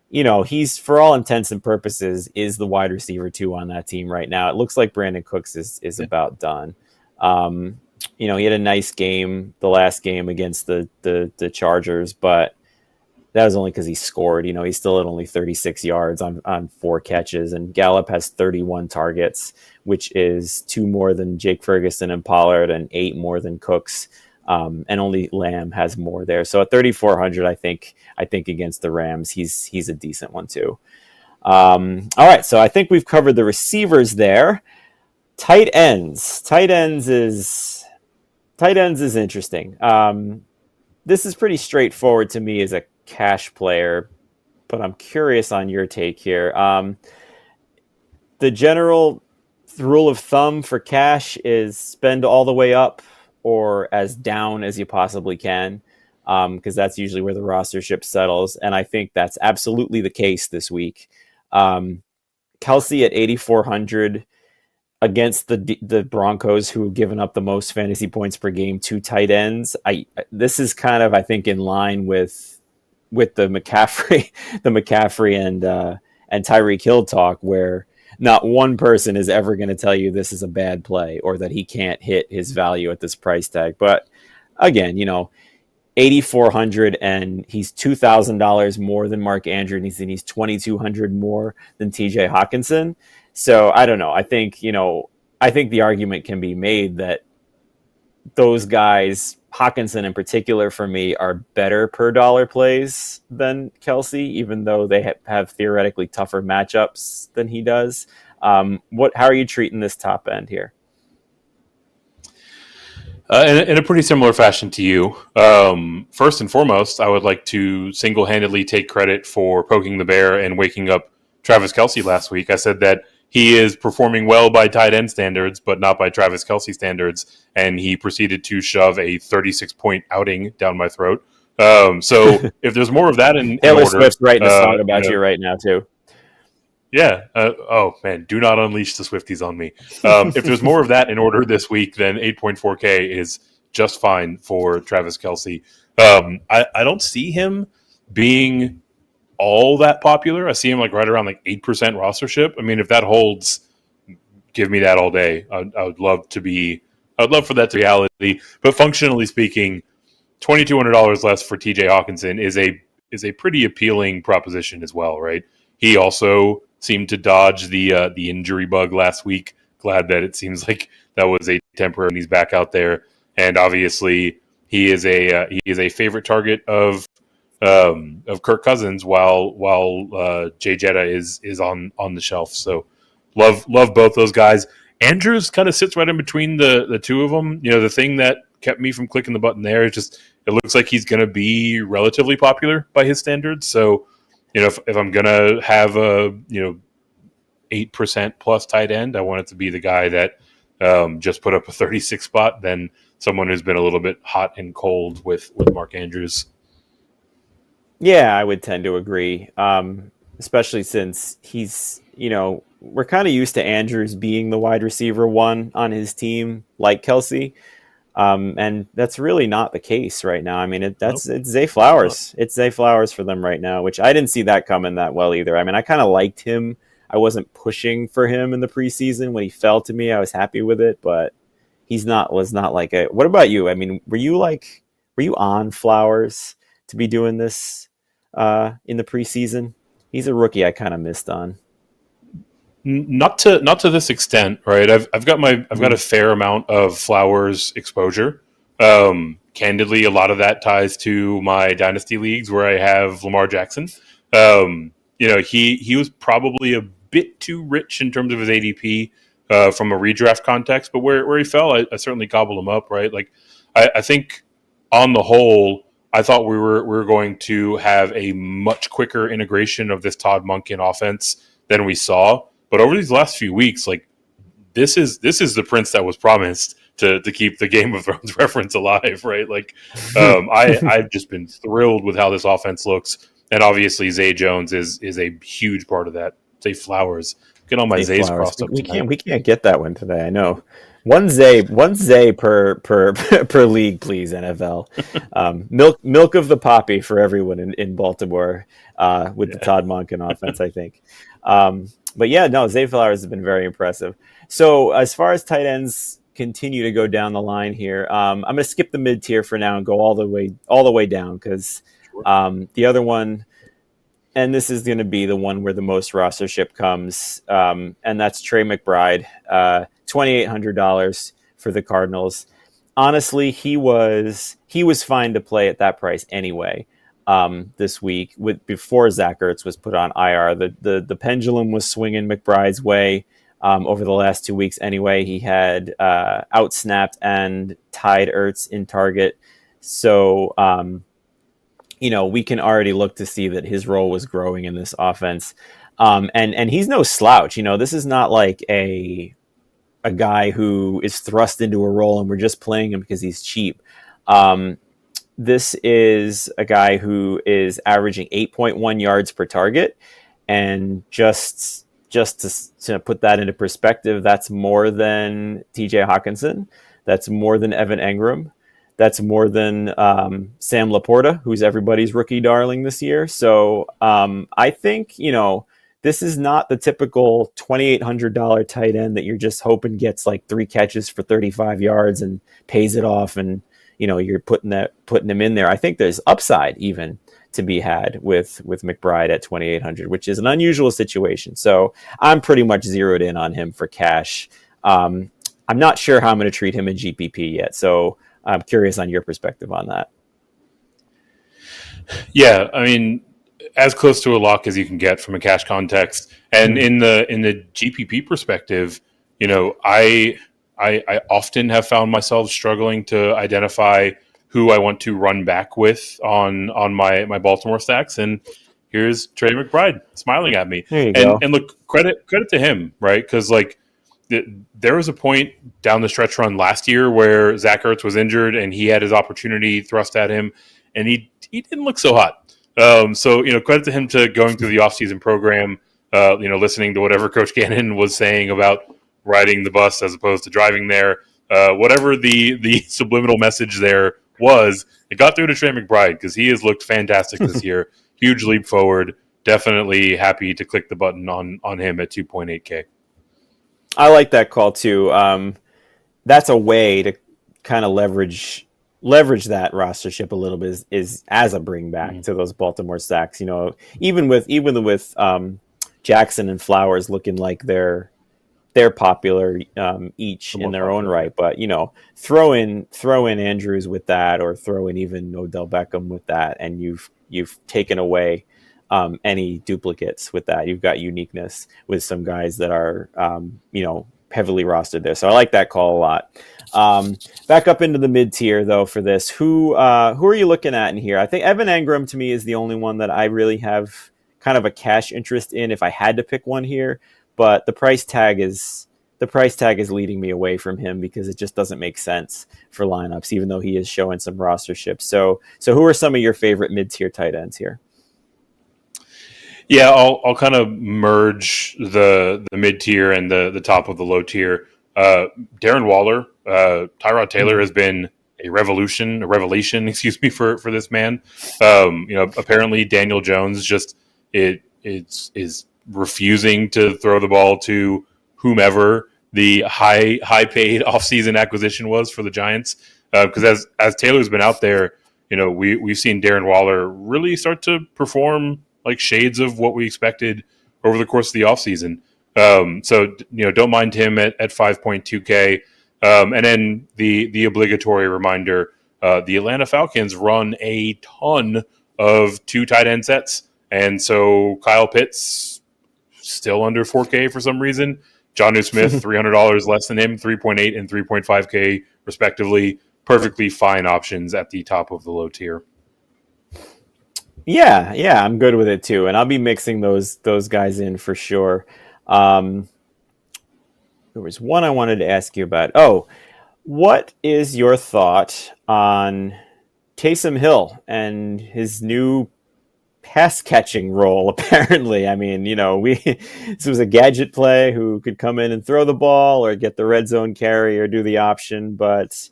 he's, for all intents and purposes, is the wide receiver 2 on that team right now. It looks like Brandon Cooks is about done. He had a nice game, the last game against the Chargers, but that was only because he scored. He's still at only 36 yards on 4 catches, and Gallup has 31 targets, which is 2 more than Jake Ferguson and Pollard and 8 more than Cooks. And only Lamb has more there. So at 3,400, I think against the Rams, he's a decent one too. All right, so I think we've covered the receivers there. Tight ends is interesting. This is pretty straightforward to me as a cash player, but I'm curious on your take here. The general rule of thumb for cash is spend all the way up or as down as you possibly can, because that's usually where the roster ship settles. And I think that's absolutely the case this week. Kelsey at 8,400 against the Broncos, who have given up the most fantasy points per game to tight ends. This is kind of, I think, in line with the McCaffrey and Tyreek Hill talk, where not one person is ever going to tell you this is a bad play or that he can't hit his value at this price tag. But again, 8,400, and he's $2,000 more than Mark Andrews, and he's 2,200 more than TJ Hawkinson. So I don't know. I think the argument can be made that those guys, Hawkinson in particular for me, are better per dollar plays than Kelsey, even though they have theoretically tougher matchups than he does. How are you treating this top end here? In a pretty similar fashion to you. First and foremost, I would like to single-handedly take credit for poking the bear and waking up Travis Kelce last week. I said that he is performing well by tight end standards, but not by Travis Kelce standards. And he proceeded to shove a 36-point outing down my throat. So if there's more of that in Taylor order, Swift's writing a song about you right now too. Yeah. Oh man, do not unleash the Swifties on me. If there's more of that in order this week, then 8.4K is just fine for Travis Kelce. I don't see him being all that popular. I see him like right around like 8% rostership. I mean, if that holds, give me that all day. I would love to be. I'd love for that to be reality. But functionally speaking, $2,200 less for TJ Hawkinson is a pretty appealing proposition as well, right? He also seemed to dodge the injury bug last week. Glad that it seems like that was a temporary and he's back out there. And obviously, he is a favorite target of Kirk Cousins while Jay Jetta is on the shelf. So love both those guys. Andrews kind of sits right in between the two of them. You know, the thing that kept me from clicking the button there is just it looks like he's going to be relatively popular by his standards. So, you know, if I'm going to have a 8% plus tight end, I want it to be the guy that just put up a 36 spot than someone who's been a little bit hot and cold with Mark Andrews. Yeah, I would tend to agree, especially since he's, we're kind of used to Andrews being the wide receiver one on his team, like Kelce. And that's really not the case right now. I mean, it's Zay Flowers. It's Zay Flowers for them right now, which I didn't see that coming that well either. I mean, I kind of liked him. I wasn't pushing for him in the preseason. When he fell to me, I was happy with it, but was not like a. What about you? I mean, were you on Flowers to be doing this in the preseason? He's a rookie I kind of missed on. Not to this extent, right? I've got a fair amount of Flowers exposure. Candidly, a lot of that ties to my dynasty leagues where I have Lamar Jackson. He was probably a bit too rich in terms of his ADP from a redraft context, but where he fell, I certainly gobbled him up, right? Like I think on the whole, I thought we were going to have a much quicker integration of this Todd Monken offense than we saw. But over these last few weeks, like this is the prince that was promised to keep the Game of Thrones reference alive, right? Like I've just been thrilled with how this offense looks, and obviously Zay Jones is a huge part of that. Zay Flowers, get all my Zays crossed up. We can't get that one today. I know. One Zay per league, please, NFL. Milk of the poppy for everyone in Baltimore with the Todd Monken offense, I think. But yeah, no, Zay Flowers has been very impressive. So as far as tight ends continue to go down the line here, I'm going to skip the mid tier for now and go all the way down because the other one, and this is going to be the one where the most rostership comes, and that's Trey McBride, $2,800 for the Cardinals. Honestly, he was fine to play at that price anyway. This week before Zach Ertz was put on IR, the pendulum was swinging McBride's way over the last 2 weeks. Anyway, he had outsnapped and tied Ertz in target. So, we can already look to see that his role was growing in this offense. And he's no slouch. This is not like a guy who is thrust into a role and we're just playing him because he's cheap. This is a guy who is averaging 8.1 yards per target. And just to put that into perspective, that's more than TJ Hawkinson. That's more than Evan Engram. That's more than Sam Laporta, who's everybody's rookie darling this year. So I think, this is not the typical $2,800 tight end that you're just hoping gets like 3 catches for 35 yards and pays it off and, you're putting him in there. I think there's upside even to be had with McBride at 2,800, which is an unusual situation. So I'm pretty much zeroed in on him for cash. I'm not sure how I'm going to treat him in GPP yet. So I'm curious on your perspective on that. Yeah, I mean, as close to a lock as you can get from a cash context, and in the GPP perspective, I often have found myself struggling to identify who I want to run back with on my Baltimore stacks, and here's Trey McBride smiling at me. There you go. And look, credit to him, right? Because like there was a point down the stretch run last year where Zach Ertz was injured and he had his opportunity thrust at him, and he didn't look so hot. So credit to him to going through the offseason program. Listening to whatever Coach Gannon was saying about riding the bus as opposed to driving there. Whatever the subliminal message there was, it got through to Trey McBride because he has looked fantastic this year. Huge leap forward. Definitely happy to click the button on him at 2.8K. I like that call too. That's a way to kind of leverage that rostership a little bit is as a bring back to those Baltimore stacks. Even with Jackson and Flowers looking like they're popular each in their own right, but throw in Andrews with that, or throw in even Odell Beckham with that, and you've taken away any duplicates with that. You've got uniqueness with some guys that are heavily rostered there. So I like that call a lot. Back up into the mid tier though for this. Who are you looking at in here? I think Evan Engram to me is the only one that I really have kind of a cash interest in if I had to pick one here, but the price tag is leading me away from him because it just doesn't make sense for lineups, even though he is showing some rostership. So who are some of your favorite mid-tier tight ends here? Yeah, I'll kind of merge the mid-tier and the top of the low tier. Darren Waller, Tyrod Taylor has been a revelation, for this man. Apparently Daniel Jones just is refusing to throw the ball to whomever the high paid offseason acquisition was for the Giants. Because as Taylor's been out there, we've seen Darren Waller really start to perform like shades of what we expected over the course of the offseason. So don't mind him at 5.2K. And then the obligatory reminder, the Atlanta Falcons run a ton of 2 tight end sets. And so Kyle Pitts still under 4K for some reason. Jonnu Smith, $300 less than him, 3.8 and 3.5K respectively. Perfectly fine options at the top of the low tier. Yeah, I'm good with it too, and I'll be mixing those guys in for sure. There was one I wanted to ask you about. Oh, what is your thought on Taysom Hill and his new pass catching role? Apparently, I mean, this was a gadget play who could come in and throw the ball or get the red zone carry or do the option, but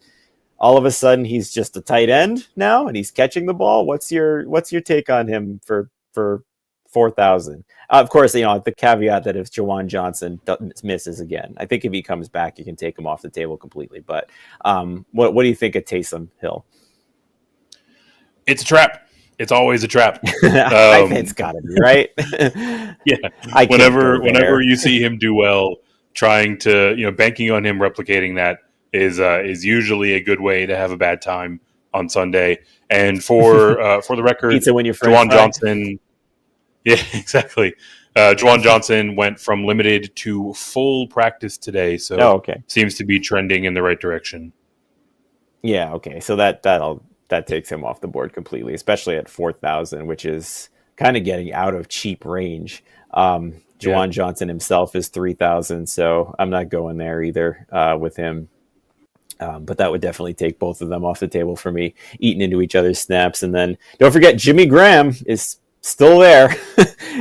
all of a sudden he's just a tight end now and he's catching the ball. What's your take on him for 4,000? Of course, the caveat that if Jawan Johnson misses again, I think if he comes back, you can take him off the table completely. But what do you think of Taysom Hill? It's a trap. It's always a trap. I think it's got to be, right? Yeah. Whenever you see him do well, trying to banking on him replicating that is usually a good way to have a bad time on Sunday. And for the record, pizza when you're Jawan Johnson. Yeah, exactly. Jawan Johnson went from limited to full practice today, so seems to be trending in the right direction. Yeah, okay. So that takes him off the board completely, especially at 4,000, which is kind of getting out of cheap range. Jawan Johnson himself is 3,000, so I'm not going there either with him. But that would definitely take both of them off the table for me, eating into each other's snaps. And then don't forget, Jimmy Graham is still there,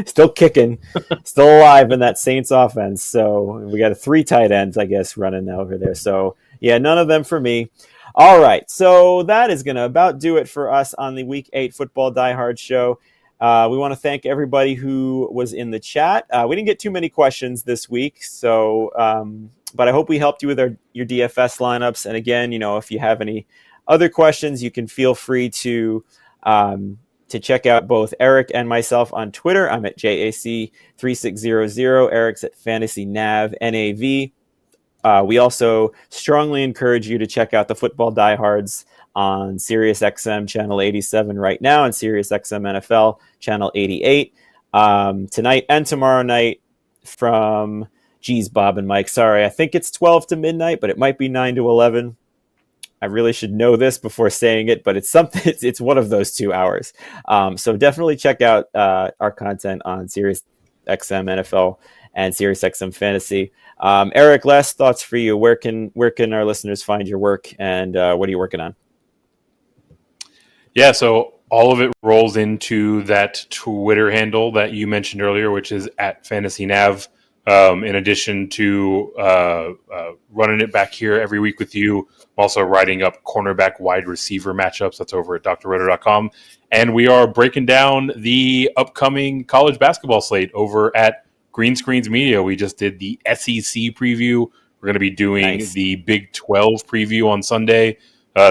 still kicking, still alive in that Saints offense. So we got 3 tight ends, I guess, running over there. So yeah, none of them for me. All right, so that is going to about do it for us on the Week 8 Football Diehards show. We want to thank everybody who was in the chat. We didn't get too many questions this week, so but I hope we helped you with your DFS lineups. And again, if you have any other questions, you can feel free to check out both Eric and myself on Twitter. I'm at JAC3600. Eric's at FantasyNav. We also strongly encourage you to check out the Football Diehards on SiriusXM channel 87 right now and SiriusXM NFL channel 88 tonight and tomorrow night from Bob and Mike. Sorry, I think it's 12 to midnight, but it might be 9 to 11. I really should know this before saying it, but it's something. It's one of those 2 hours. So definitely check out our content on Sirius XM NFL and Sirius XM Fantasy. Eric, last thoughts for you. Where can our listeners find your work, and what are you working on? Yeah, so all of it rolls into that Twitter handle that you mentioned earlier, which is at FantasyNav. In addition to running it back here every week with you, I'm also writing up cornerback wide receiver matchups. That's over at drroto.com. And we are breaking down the upcoming college basketball slate over at Green Screens Media. We just did the SEC preview. We're going to be doing the Big 12 preview on Sunday.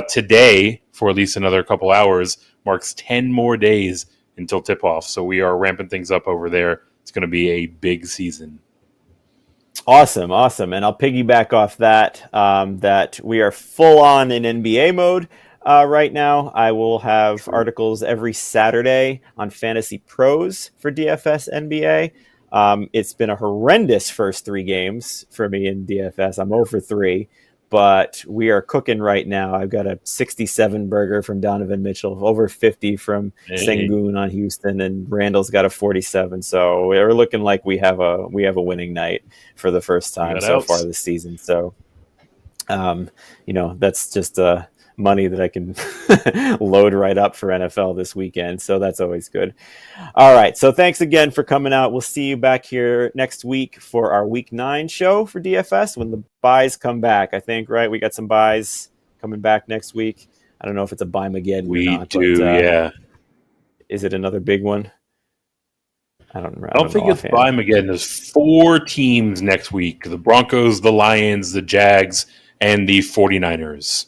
Today, for at least another couple hours, marks 10 more days until tip-off. So we are ramping things up over there. It's going to be a big season. Awesome. And I'll piggyback off that, that we are full on in NBA mode right now. I will have articles every Saturday on Fantasy Pros for DFS NBA. It's been a horrendous first 3 games for me in DFS. I'm 0 for 3. But we are cooking right now. I've got a 67 burger from Donovan Mitchell, over 50 from Sengun on Houston, and Randall's got a 47. So we're looking like we have a winning night for the first time so far this season. So, that's just money that I can load right up for NFL this weekend. So that's always good. All right. So thanks again for coming out. We'll see you back here next week for our week 9 show for DFS when the buys come back. I think, right? We got some buys coming back next week. I don't know if it's a buy-mageddon or not. We do, yeah. Is it another big one? I don't think it's buy-mageddon. There's 4 teams next week. The Broncos, the Lions, the Jags, and the 49ers.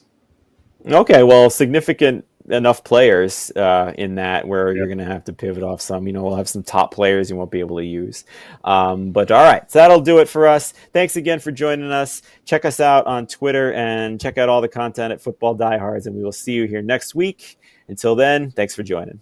Okay, well, significant enough players in that where you're going to have to pivot off some. We'll have some top players you won't be able to use. But all right, so that'll do it for us. Thanks again for joining us. Check us out on Twitter and check out all the content at Football Diehards, and we will see you here next week. Until then, thanks for joining.